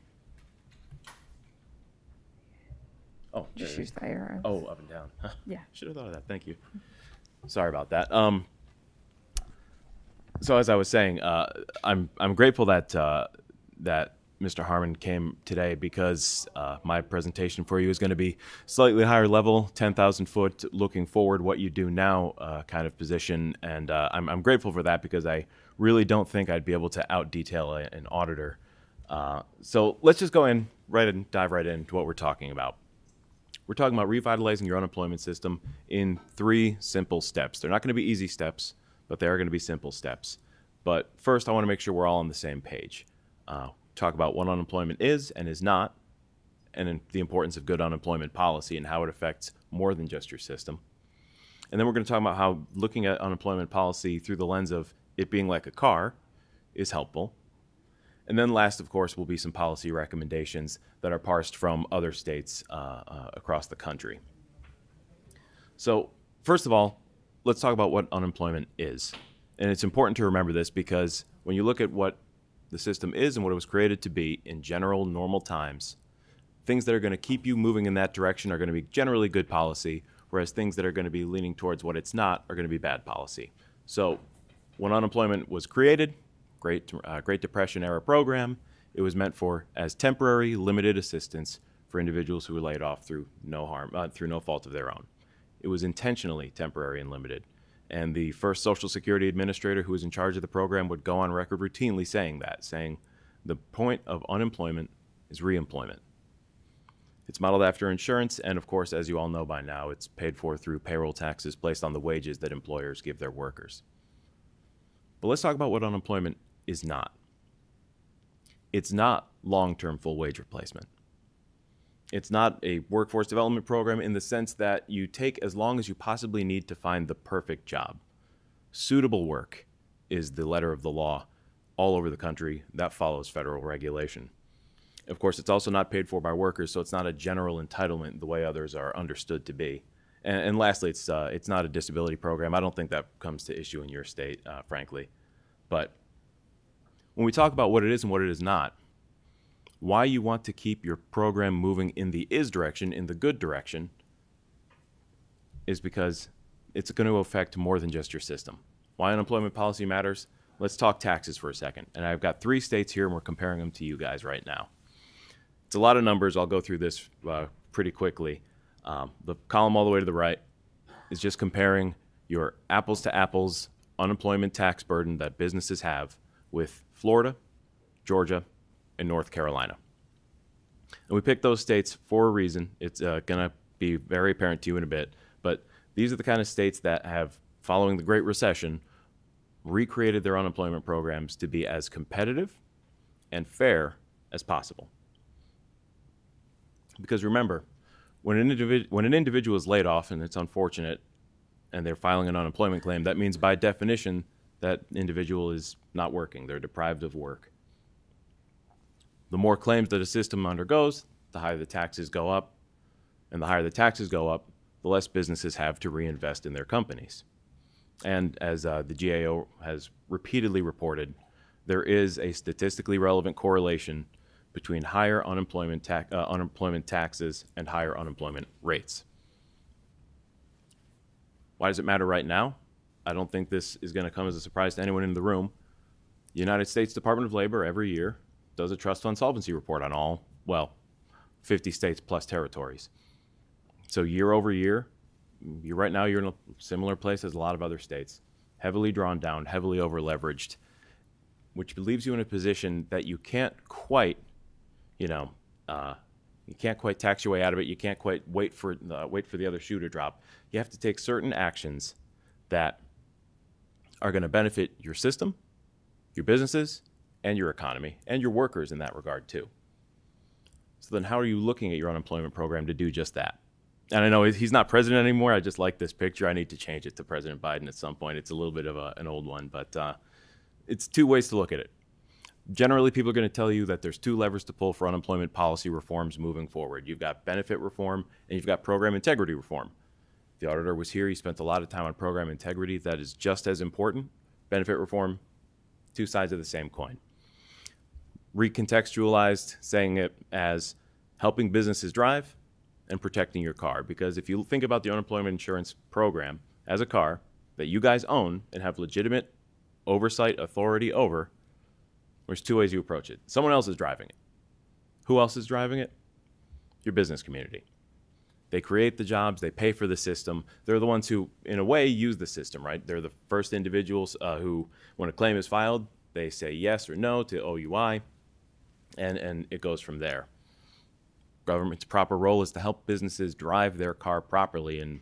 Oh, Just use the arrow. Oh, up and down. Yeah. Should have thought of that. Thank you. Sorry about that. So as I was saying, I'm grateful that that Mr. Harmon came today because my presentation for you is going to be slightly higher level, 10,000 foot, looking forward, what you do now kind of position, and I'm grateful for that because I really don't think I'd be able to out detail an auditor. So let's just go in and dive right into what we're talking about. We're talking about revitalizing your unemployment system in 3 simple steps. They're not going to be easy steps, but they are going to be simple steps. But first, I want to make sure we're all on the same page. Talk about what unemployment is and is not, and then the importance of good unemployment policy and how it affects more than just your system. And then we're going to talk about how looking at unemployment policy through the lens of it being like a car is helpful. And then last, of course, will be some policy recommendations that are parsed from other states across the country. So first of all, let's talk about what unemployment is. And it's important to remember this because when you look at what the system is and what it was created to be in general, normal times, things that are going to keep you moving in that direction are going to be generally good policy, whereas things that are going to be leaning towards what it's not are going to be bad policy. So when unemployment was created, Great Depression era program, it was meant for as temporary, limited assistance for individuals who were laid off through no fault of their own. It was intentionally temporary and limited. And the first Social Security administrator who was in charge of the program would go on record routinely saying the point of unemployment is reemployment. It's modeled after insurance, and of course, as you all know by now, it's paid for through payroll taxes placed on the wages that employers give their workers. But let's talk about what unemployment is not. It's not long-term full wage replacement. It's not a workforce development program in the sense that you take as long as you possibly need to find the perfect job. Suitable work is the letter of the law all over the country that follows federal regulation. Of course, it's also not paid for by workers, so it's not a general entitlement the way others are understood to be. And lastly, it's not a disability program. I don't think that comes to issue in your state, frankly. But when we talk about what it is and what it is not, why you want to keep your program moving in the is direction, in the good direction, is because it's going to affect more than just your system. Why unemployment policy matters? let's talk taxes for a second. And I've got 3 states here, and we're comparing them to you guys right now. It's a lot of numbers. I'll go through this pretty quickly. The column all the way to the right is just comparing your apples to apples unemployment tax burden that businesses have with Florida, Georgia, and North Carolina. And we picked those states for a reason. It's going to be very apparent to you in a bit. But these are the kind of states that have, following the Great Recession, recreated their unemployment programs to be as competitive and fair as possible. Because remember, when an individual is laid off, and it's unfortunate, and they're filing an unemployment claim, that means by definition that individual is not working. They're deprived of work. The more claims that a system undergoes, the higher the taxes go up. And the higher the taxes go up, the less businesses have to reinvest in their companies. And as the GAO has repeatedly reported, there is a statistically relevant correlation between higher unemployment taxes and higher unemployment rates. Why does it matter right now? I don't think this is going to come as a surprise to anyone in the room. The United States Department of Labor every year does a trust fund solvency report on all, 50 states plus territories. So year over year, you're in a similar place as a lot of other states, heavily drawn down, heavily over leveraged, which leaves you in a position that you can't quite, you can't quite tax your way out of it. You can't quite wait for the other shoe to drop. You have to take certain actions that are going to benefit your system, your businesses, and your economy, and your workers in that regard too. So then how are you looking at your unemployment program to do just that? And I know he's not president anymore. I just like this picture. I need to change it to President Biden at some point. It's a little bit of an old one, but it's 2 ways to look at it. Generally, people are going to tell you that there's 2 levers to pull for unemployment policy reforms moving forward. You've got benefit reform, and you've got program integrity reform. The auditor was here. He spent a lot of time on program integrity. That is just as important. Benefit reform, 2 sides of the same coin. Recontextualized, saying it as helping businesses drive and protecting your car. Because if you think about the unemployment insurance program as a car that you guys own and have legitimate oversight authority over, there's 2 ways you approach it. Someone else is driving it. Who else is driving it? Your business community. They create the jobs, they pay for the system. They're the ones who, in a way, use the system, right? They're the first individuals who, when a claim is filed, they say yes or no to OUI, and it goes from there. Government's proper role is to help businesses drive their car properly, and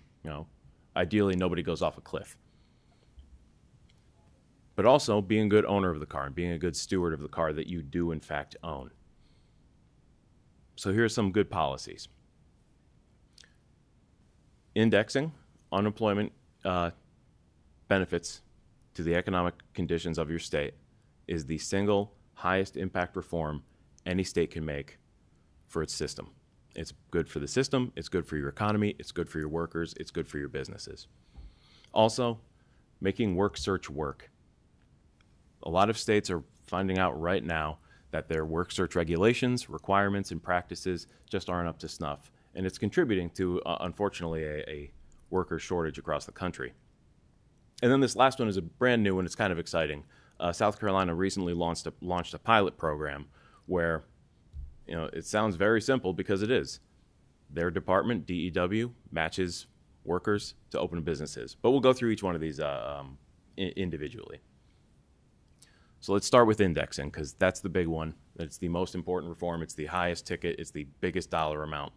ideally nobody goes off a cliff. But also being a good owner of the car and being a good steward of the car that you do in fact own. So here are some good policies. Indexing unemployment benefits to the economic conditions of your state is the single highest impact reform any state can make for its system. It's good for the system, it's good for your economy, it's good for your workers, it's good for your businesses. Also, making work search work. A lot of states are finding out right now that their work search regulations, requirements, and practices just aren't up to snuff. And it's contributing to, unfortunately, a worker shortage across the country. And then this last one is a brand new one. It's kind of exciting. South Carolina recently launched a pilot program where, it sounds very simple because it is. Their department, DEW, matches workers to open businesses. But we'll go through each one of these individually. So let's start with indexing, because that's the big one. It's the most important reform. It's the highest ticket. It's the biggest dollar amount.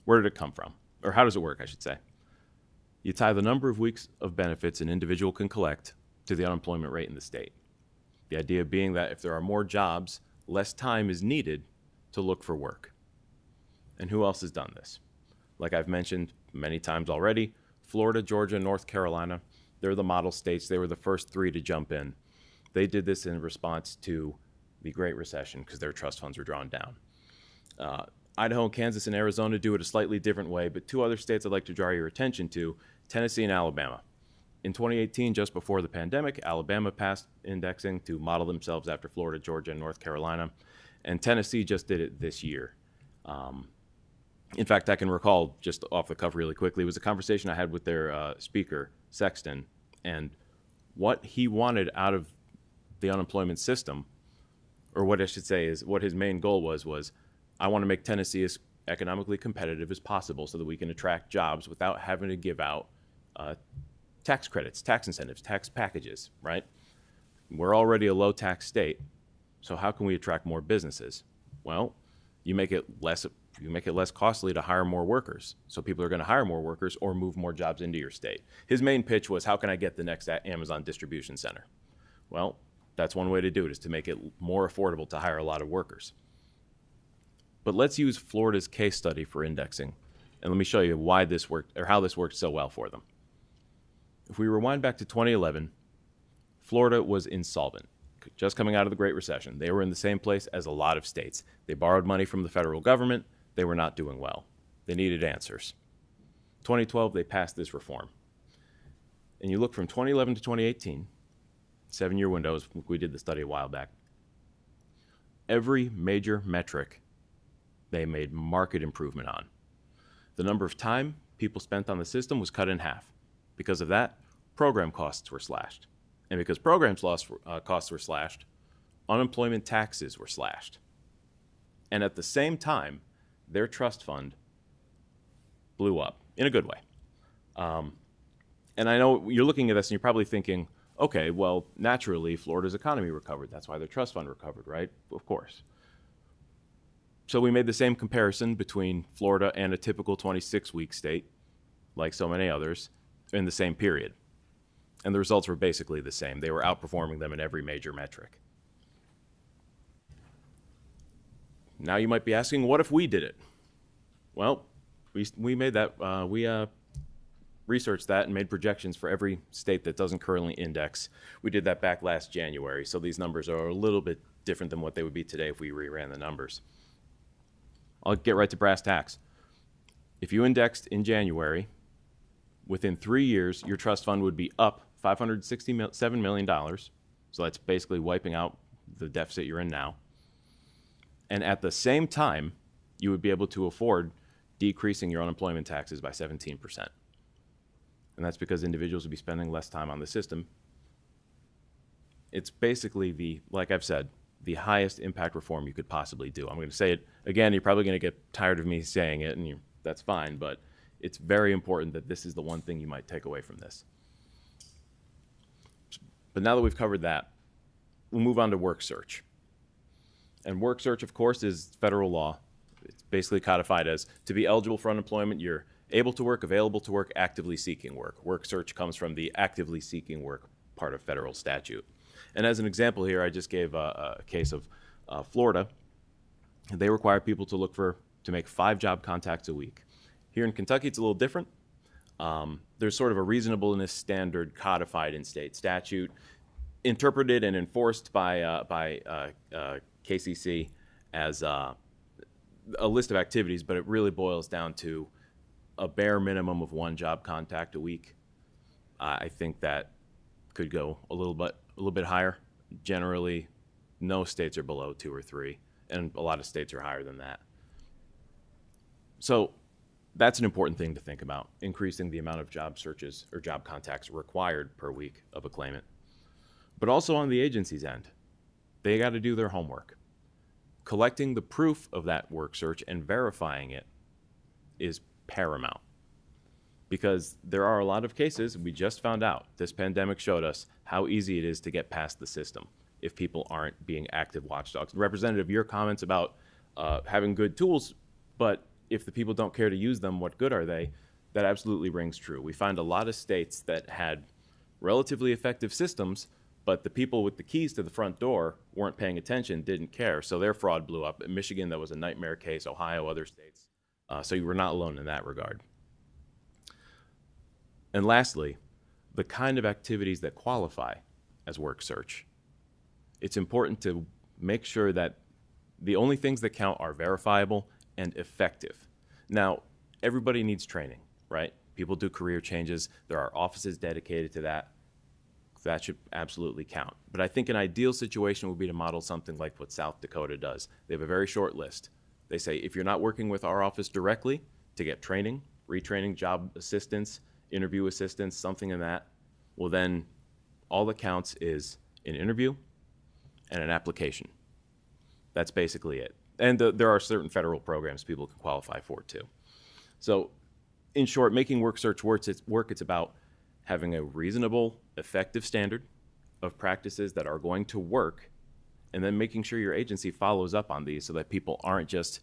Where did it come from? Or how does it work, I should say? You tie the number of weeks of benefits an individual can collect to the unemployment rate in the state. The idea being that if there are more jobs, less time is needed to look for work. And who else has done this? Like I've mentioned many times already, Florida, Georgia, North Carolina, they're the model states. They were the first 3 to jump in. They did this in response to the Great Recession because their trust funds were drawn down. Idaho, Kansas, and Arizona do it a slightly different way, but 2 other states I'd like to draw your attention to, Tennessee and Alabama. In 2018, just before the pandemic, Alabama passed indexing to model themselves after Florida, Georgia, and North Carolina, and Tennessee just did it this year. In fact, I can recall, just off the cuff really quickly, it was a conversation I had with their speaker, Sexton, and what he wanted out of the unemployment system, or what I should say is what his main goal was I want to make Tennessee as economically competitive as possible so that we can attract jobs without having to give out tax credits, tax incentives, tax packages, right? We're already a low tax state, so how can we attract more businesses? Well, you make it less costly to hire more workers. So people are going to hire more workers or move more jobs into your state. His main pitch was, how can I get the next Amazon distribution center? Well, that's one way to do it, is to make it more affordable to hire a lot of workers. But let's use Florida's case study for indexing, and let me show you why this worked, or how this worked so well for them. If we rewind back to 2011, Florida was insolvent, just coming out of the Great Recession. They were in the same place as a lot of states. They borrowed money from the federal government. They were not doing well. They needed answers. 2012, they passed this reform. And you look from 2011 to 2018, 7-year windows, we did the study a while back. Every major metric they made marked improvement on. The number of time people spent on the system was cut in half. Because of that, program costs were slashed. And because costs were slashed, unemployment taxes were slashed. And at the same time, their trust fund blew up in a good way. And I know you're looking at this and you're probably thinking, okay, well, naturally, Florida's economy recovered. That's why their trust fund recovered, right? Of course. So we made the same comparison between Florida and a typical 26-week state, like so many others, in the same period. And the results were basically the same. They were outperforming them in every major metric. Now you might be asking, what if we did it? Well, we made that, we researched that and made projections for every state that doesn't currently index. We did that back last January, so these numbers are a little bit different than what they would be today if we reran the numbers. I'll get right to brass tacks. If you indexed in January, within 3 years, your trust fund would be up $567 million. So that's basically wiping out the deficit you're in now. And at the same time, you would be able to afford decreasing your unemployment taxes by 17%. And that's because individuals would be spending less time on the system. It's basically like I've said, the highest impact reform you could possibly do. I'm going to say it again, you're probably going to get tired of me saying it, and that's fine, but it's very important that this is the one thing you might take away from this. But now that we've covered that, we'll move on to work search. And work search, of course, is federal law. It's basically codified as to be eligible for unemployment, you're able to work, available to work, actively seeking work. Work search comes from the actively seeking work part of federal statute. And as an example here, I just gave a case of Florida. They require people to make 5 job contacts a week. Here in Kentucky, it's a little different. There's sort of a reasonableness standard codified in state statute, interpreted and enforced by KCC as a list of activities, but it really boils down to a bare minimum of 1 job contact a week. I think that could go a little bit higher. Generally, no states are below 2 or 3, and a lot of states are higher than that. So that's an important thing to think about, increasing the amount of job searches or job contacts required per week of a claimant. But also on the agency's end, they got to do their homework. Collecting the proof of that work search and verifying it is paramount. Because there are a lot of cases, we just found out, this pandemic showed us how easy it is to get past the system if people aren't being active watchdogs. Representative, your comments about having good tools, but if the people don't care to use them, what good are they? That absolutely rings true. We find a lot of states that had relatively effective systems, but the people with the keys to the front door weren't paying attention, didn't care, so their fraud blew up. In Michigan, that was a nightmare case. Ohio, other states. So you were not alone in that regard. And lastly, the kind of activities that qualify as work search. It's important to make sure that the only things that count are verifiable and effective. Now, everybody needs training, right? People do career changes. There are offices dedicated to that. That should absolutely count. But I think an ideal situation would be to model something like what South Dakota does. They have a very short list. They say, if you're not working with our office directly to get training, retraining, job assistance, interview assistance, something in that, well then all that counts is an interview and an application. That's basically it. And there are certain federal programs people can qualify for too. So in short, making work search work, it's about having a reasonable, effective standard of practices that are going to work, and then making sure your agency follows up on these so that people aren't just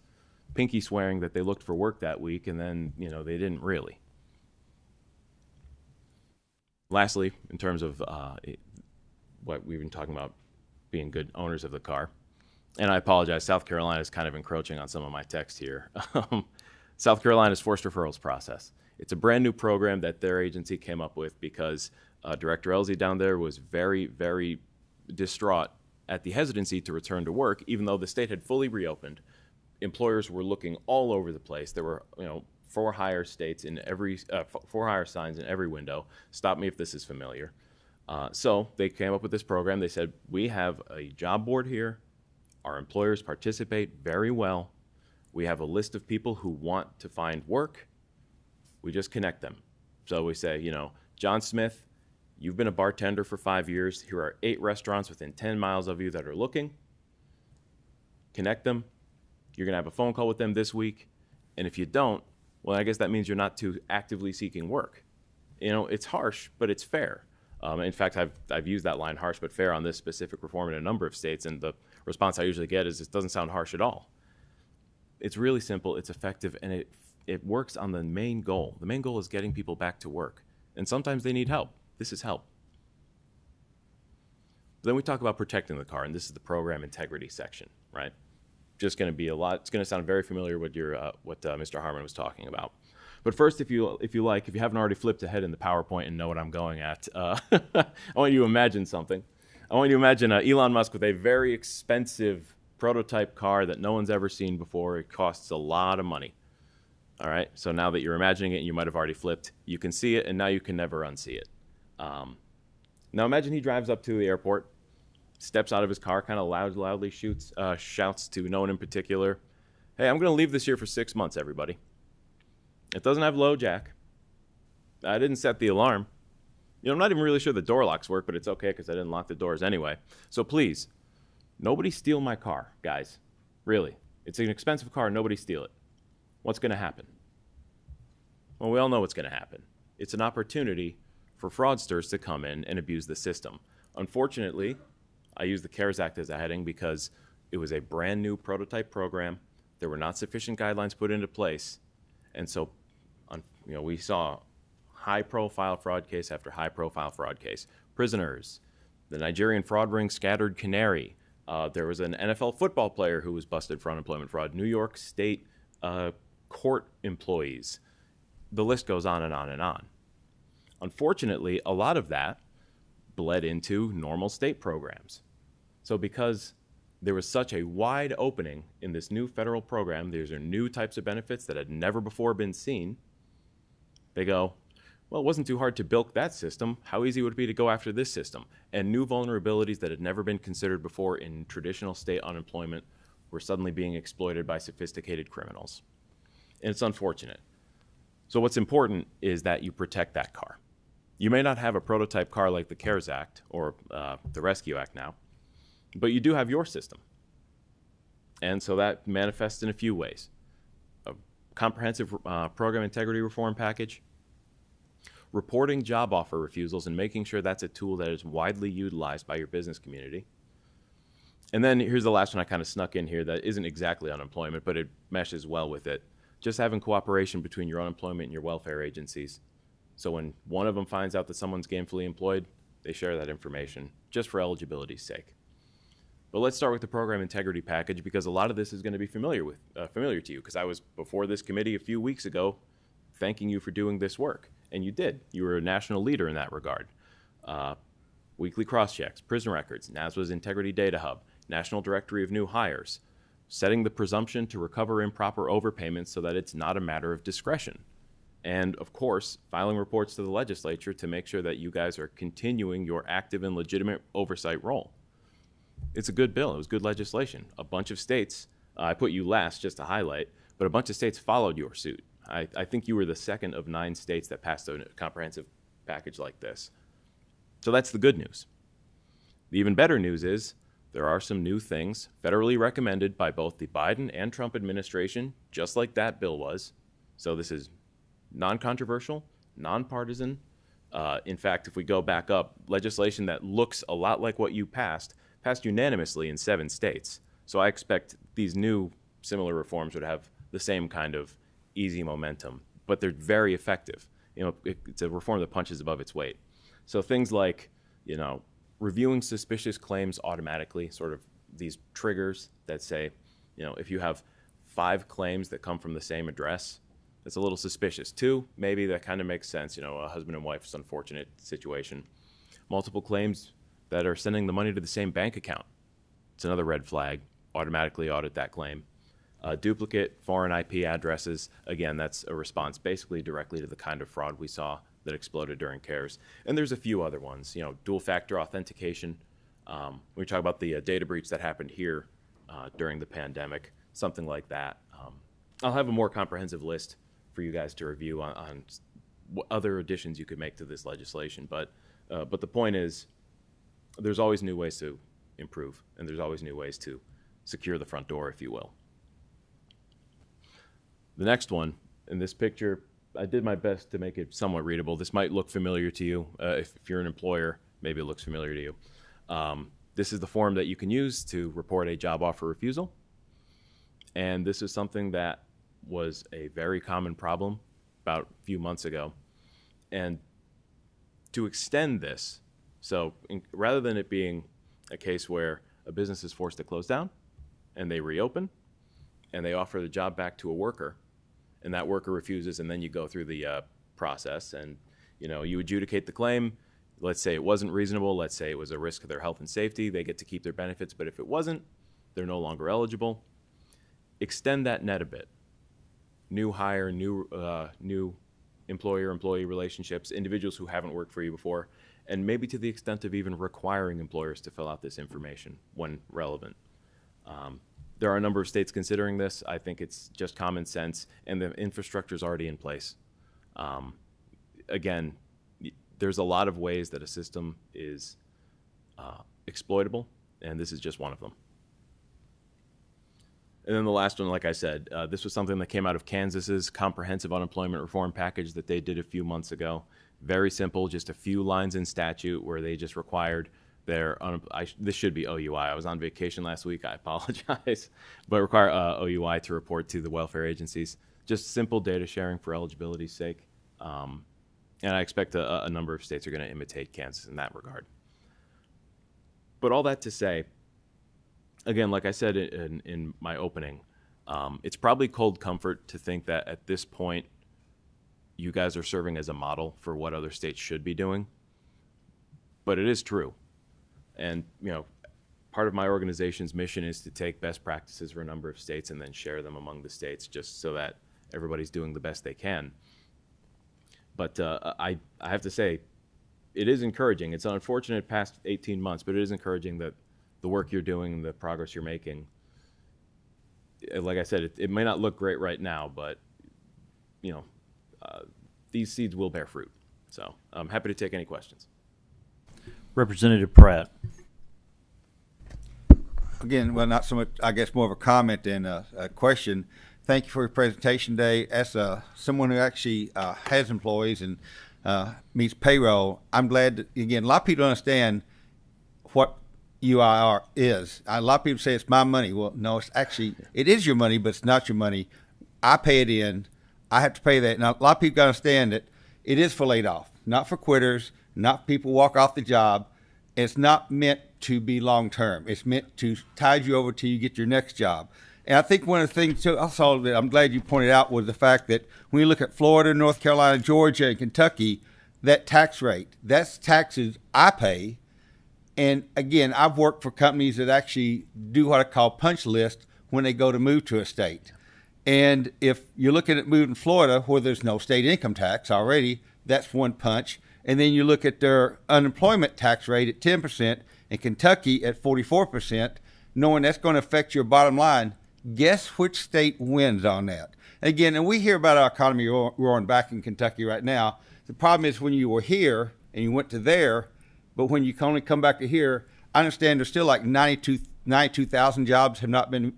pinky swearing that they looked for work that week and then, they didn't really. Lastly, in terms of what we've been talking about, being good owners of the car, and I apologize, South Carolina is kind of encroaching on some of my text here. South Carolina's forced referrals process. It's a brand new program that their agency came up with because Director Elsie down there was very, very distraught at the hesitancy to return to work, even though the state had fully reopened. Employers were looking all over the place. There were, for hire states in every, for hire signs in every window. Stop me if this is familiar. So they came up with this program. They said, we have a job board here. Our employers participate very well. We have a list of people who want to find work. We just connect them. So we say, John Smith, you've been a bartender for 5 years. Here are 8 restaurants within 10 miles of you that are looking. Connect them. You're going to have a phone call with them this week. And if you don't, well, I guess that means you're not too actively seeking work. It's harsh, but it's fair. In fact, I've used that line, harsh but fair, on this specific reform in a number of states, and the response I usually get is it doesn't sound harsh at all. It's really simple, it's effective, and it works on the main goal. The main goal is getting people back to work, and sometimes they need help. This is help. Then we talk about protecting the car, and this is the program integrity section, right? Just going to be a lot. It's going to sound very familiar with what Mr. Harmon was talking about. But first, if you haven't already flipped ahead in the PowerPoint and know what I'm going at, I want you to imagine something. I want you to imagine Elon Musk with a very expensive prototype car that no one's ever seen before. It costs a lot of money. All right, so now that you're imagining it, and you might have already flipped, you can see it, and now you can never unsee it. Now imagine he drives up to the airport, steps out of his car, kind of loudly shouts to no one in particular, hey, I'm going to leave this here for 6 months, everybody. It doesn't have low jack. I didn't set the alarm. I'm not even really sure the door locks work, but it's okay because I didn't lock the doors anyway. So please, nobody steal my car, guys. Really. It's an expensive car. Nobody steal it. What's going to happen? Well, we all know what's going to happen. It's an opportunity for fraudsters to come in and abuse the system. Unfortunately, I use the CARES Act as a heading because it was a brand new prototype program. There were not sufficient guidelines put into place. And so, we saw high-profile fraud case after high-profile fraud case. Prisoners, the Nigerian fraud ring Scattered Canary. There was an NFL football player who was busted for unemployment fraud. New York State court employees. The list goes on and on and on. Unfortunately, a lot of that bled into normal state programs. So because there was such a wide opening in this new federal program, these are new types of benefits that had never before been seen, they go, well, it wasn't too hard to bilk that system. How easy would it be to go after this system? And new vulnerabilities that had never been considered before in traditional state unemployment were suddenly being exploited by sophisticated criminals. And it's unfortunate. So what's important is that you protect that car. You may not have a prototype car like the CARES Act or the Rescue Act now, but you do have your system. And so that manifests in a few ways. A comprehensive program integrity reform package, reporting job offer refusals and making sure that's a tool that is widely utilized by your business community. And then here's the last one I kind of snuck in here that isn't exactly unemployment, but it meshes well with it. Just having cooperation between your unemployment and your welfare agencies. So when one of them finds out that someone's gainfully employed, they share that information just for eligibility's sake. But let's start with the program integrity package because a lot of this is going to be familiar to you because I was before this committee a few weeks ago thanking you for doing this work. And you did. You were a national leader in that regard. Weekly cross-checks, prison records, NASWA's Integrity Data Hub, National Directory of New Hires, setting the presumption to recover improper overpayments so that it's not a matter of discretion. And, of course, filing reports to the legislature to make sure that you guys are continuing your active and legitimate oversight role. It's a good bill. It was good legislation. A bunch of states, I put you last just to highlight, but a bunch of states followed your suit. I think you were the second of 9 states that passed a comprehensive package like this. So that's the good news. The even better news is there are some new things federally recommended by both the Biden and Trump administration, just like that bill was. So this is non-controversial, nonpartisan. In fact, if we go back up, legislation that looks a lot like what you passed unanimously in 7 states. So I expect these new similar reforms would have the same kind of easy momentum, but they're very effective. It's a reform that punches above its weight. So things like, reviewing suspicious claims automatically, sort of these triggers that say, if you have 5 claims that come from the same address, that's a little suspicious. 2, maybe that kind of makes sense. A husband and wife is an unfortunate situation. Multiple claims that are sending the money to the same bank account. It's another red flag. Automatically audit that claim. Duplicate foreign IP addresses. Again, that's a response basically directly to the kind of fraud we saw that exploded during CARES. And there's a few other ones. Dual factor authentication. We talk about the data breach that happened here during the pandemic, something like that. I'll have a more comprehensive list for you guys to review on what other additions you could make to this legislation. But the point is, there's always new ways to improve, and there's always new ways to secure the front door, if you will. The next one, in this picture, I did my best to make it somewhat readable. This might look familiar to you. If you're an employer, maybe it looks familiar to you. This is the form that you can use to report a job offer refusal. And this is something that was a very common problem about a few months ago. And to extend this, so rather than it being a case where a business is forced to close down and they reopen and they offer the job back to a worker, and that worker refuses, and then you go through the process and you adjudicate the claim. Let's say it wasn't reasonable. Let's say it was a risk to their health and safety. They get to keep their benefits, but if it wasn't, they're no longer eligible. Extend that net a bit. New hire, new employer-employee relationships, individuals who haven't worked for you before, and maybe to the extent of even requiring employers to fill out this information when relevant. There are a number of states considering this. I think it's just common sense, and the infrastructure is already in place. Again, there's a lot of ways that a system is exploitable, and this is just one of them. And then the last one, like I said, this was something that came out of Kansas's comprehensive unemployment reform package that they did a few months ago. Very simple, just a few lines in statute where they just required this should be OUI. I was on vacation last week. I apologize. But require OUI to report to the welfare agencies. Just simple data sharing for eligibility's sake. And I expect a number of states are going to imitate Kansas in that regard. But all that to say, again, like I said in my opening, it's probably cold comfort to think that at this point, you guys are serving as a model for what other states should be doing. But it is true. And, part of my organization's mission is to take best practices for a number of states and then share them among the states just so that everybody's doing the best they can. But I have to say, it is encouraging. It's an unfortunate past 18 months, but it is encouraging that the work you're doing, the progress you're making, like I said, it may not look great right now, but, these seeds will bear fruit. So I'm happy to take any questions. Representative Pratt. Again, well, not so much, I guess more of a comment than a question. Thank you for your presentation today. As someone who actually has employees and meets payroll, I'm glad that, again, a lot of people don't understand what UIR is. A lot of people say it's my money. Well, no, it is your money, but it's not your money. I pay it in. I have to pay that. Now, a lot of people got to understand that it is for laid off, not for quitters, not people walk off the job. It's not meant to be long term. It's meant to tide you over till you get your next job. And I think one of the things too, also that I'm glad you pointed out was the fact that when you look at Florida, North Carolina, Georgia, and Kentucky, that tax rate, that's taxes I pay. And again, I've worked for companies that actually do what I call punch list when they go to move to a state. And if you're looking at moving to Florida where there's no state income tax already, that's one punch. And then you look at their unemployment tax rate at 10% and Kentucky at 44%, knowing that's going to affect your bottom line. Guess which state wins on that? Again, and we hear about our economy roaring back in Kentucky right now. The problem is when you were here and you went to there, but when you only come back to here, I understand there's still like 92,000 jobs have not been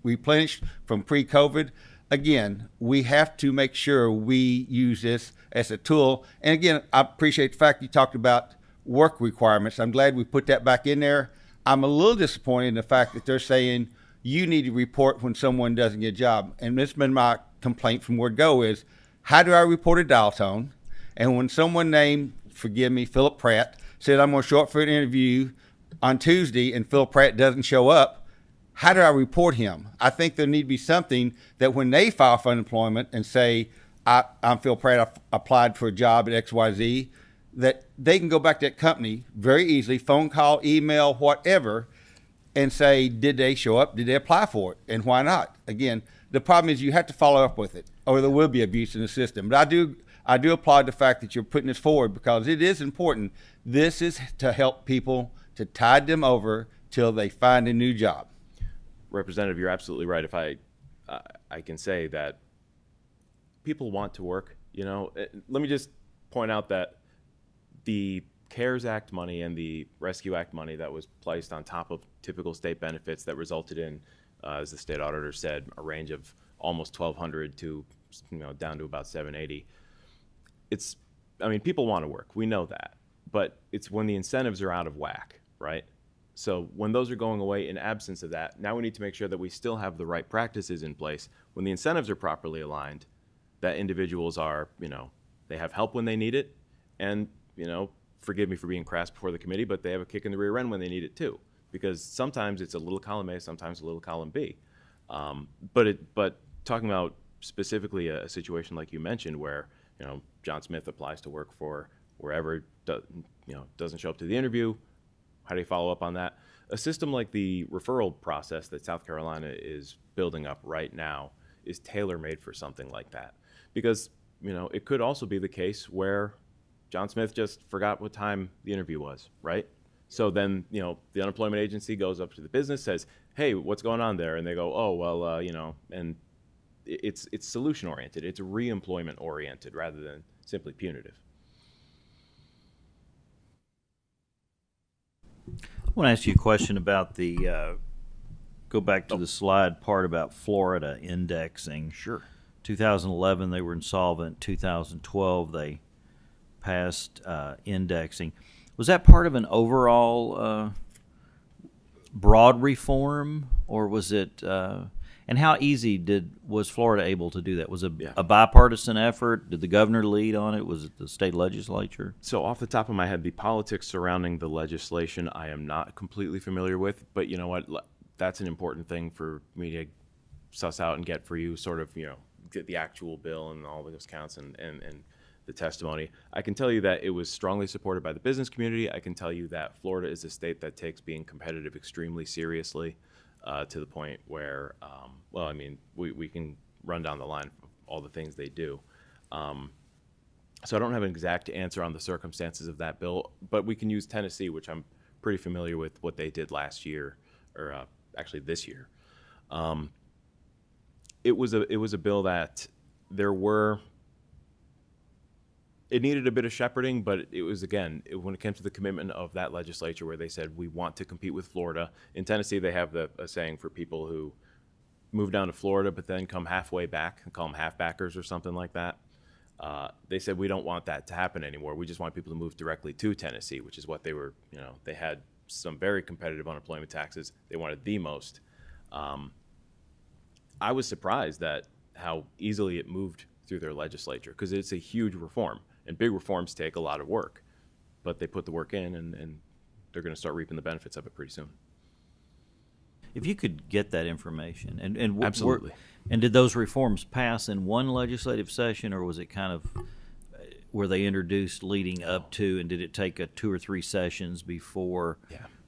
replenished from pre-COVID. Again, we have to make sure we use this as a tool. And again, I appreciate the fact you talked about work requirements. I'm glad we put that back in there. I'm a little disappointed in the fact that they're saying you need to report when someone doesn't get a job. And this has been my complaint from word go is, how do I report a dial tone? And when someone named, forgive me, Philip Pratt, said I'm going to show up for an interview on Tuesday and Phil Pratt doesn't show up, how do I report him? I think there need to be something that when they file for unemployment and say, I'm Phil Pratt, I applied for a job at XYZ, that they can go back to that company very easily, phone call, email, whatever, and say, did they show up? Did they apply for it? And why not? Again, the problem is you have to follow up with it or there will be abuse in the system. But I do applaud the fact that you're putting this forward because it is important. This is to help people, to tide them over till they find a new job. Representative, you're absolutely right. If I can say that people want to work, let me just point out that the CARES Act money and the Rescue Act money that was placed on top of typical state benefits that resulted in, as the state auditor said, a range of almost 1,200 to down to about 780. People want to work. We know that. But it's when the incentives are out of whack, right? So when those are going away in absence of that, now we need to make sure that we still have the right practices in place. When the incentives are properly aligned, that individuals are, they have help when they need it. And, forgive me for being crass before the committee, but they have a kick in the rear end when they need it too. Because sometimes it's a little column A, sometimes a little column B. But talking about specifically a situation like you mentioned where, John Smith applies to work for wherever, doesn't show up to the interview, how do you follow up on that? A system like the referral process that South Carolina is building up right now is tailor-made for something like that. Because, it could also be the case where John Smith just forgot what time the interview was, right? So then, the unemployment agency goes up to the business, says, hey, what's going on there? And they go, oh, well, and it's solution-oriented. It's re-employment-oriented rather than simply punitive. I want to ask you a question about go back to the slide part about Florida indexing. Sure. 2011, they were insolvent. 2012, they passed indexing. Was that part of an overall broad reform, or was it? And how easy was Florida able to do that? Was it a bipartisan effort? Did the governor lead on it? Was it the state legislature? So off the top of my head, the politics surrounding the legislation I am not completely familiar with, but you know what? That's an important thing for me to suss out and get for you, sort of, get the actual bill and all those counts and the testimony. I can tell you that it was strongly supported by the business community. I can tell you that Florida is a state that takes being competitive extremely seriously. To the point where, we can run down the line of all the things they do. So I don't have an exact answer on the circumstances of that bill, but we can use Tennessee, which I'm pretty familiar with what they did last year, or actually this year. It was a bill that it needed a bit of shepherding, but it was, again, when it came to the commitment of that legislature where they said, we want to compete with Florida. In Tennessee, they have a saying for people who move down to Florida but then come halfway back and call them halfbackers or something like that. They said, we don't want that to happen anymore. We just want people to move directly to Tennessee, which is what they were, they had some very competitive unemployment taxes. They wanted the most. I was surprised at how easily it moved through their legislature because it's a huge reform. And big reforms take a lot of work, but they put the work in, and they're going to start reaping the benefits of it pretty soon. If you could get that information, and absolutely. And did those reforms pass in one legislative session, or was it kind of were they introduced leading up to, and did it take 2 or 3 sessions before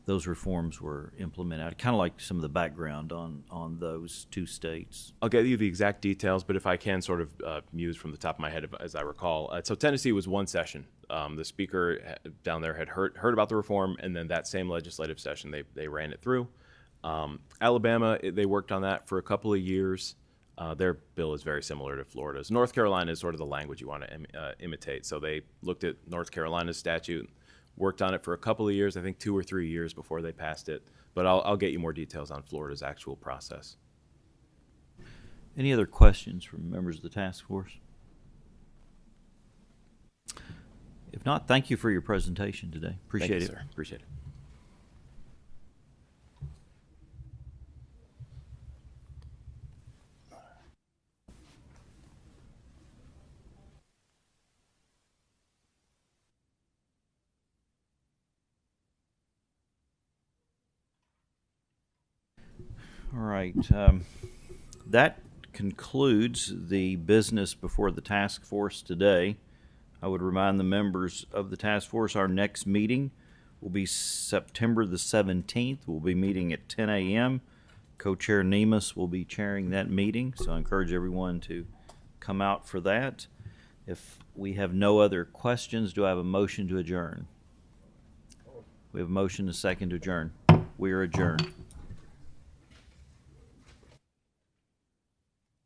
those reforms were implemented? I'd kind of like some of the background on those 2 states. I'll get you the exact details, but if I can sort of muse from the top of my head as I recall. So Tennessee was 1 session. The speaker down there had heard about the reform, and then that same legislative session they ran it through. Alabama, they worked on that for a couple of years. Their bill is very similar to Florida's. North Carolina is sort of the language you want to imitate. So they looked at North Carolina's statute, worked on it for a couple of years, I think 2 or 3 years before they passed it. But I'll get you more details on Florida's actual process. Any other questions from members of the task force? If not, thank you for your presentation today. Appreciate Thank you, it. sir. Appreciate it. All right. That concludes the business before the task force today. I would remind the members of the task force our next meeting will be September the 17th. We'll be meeting at 10 a.m. Co-Chair Nemus will be chairing that meeting, so I encourage everyone to come out for that. If we have no other questions, do I have a motion to adjourn? We have a motion, a second to adjourn. We are adjourned.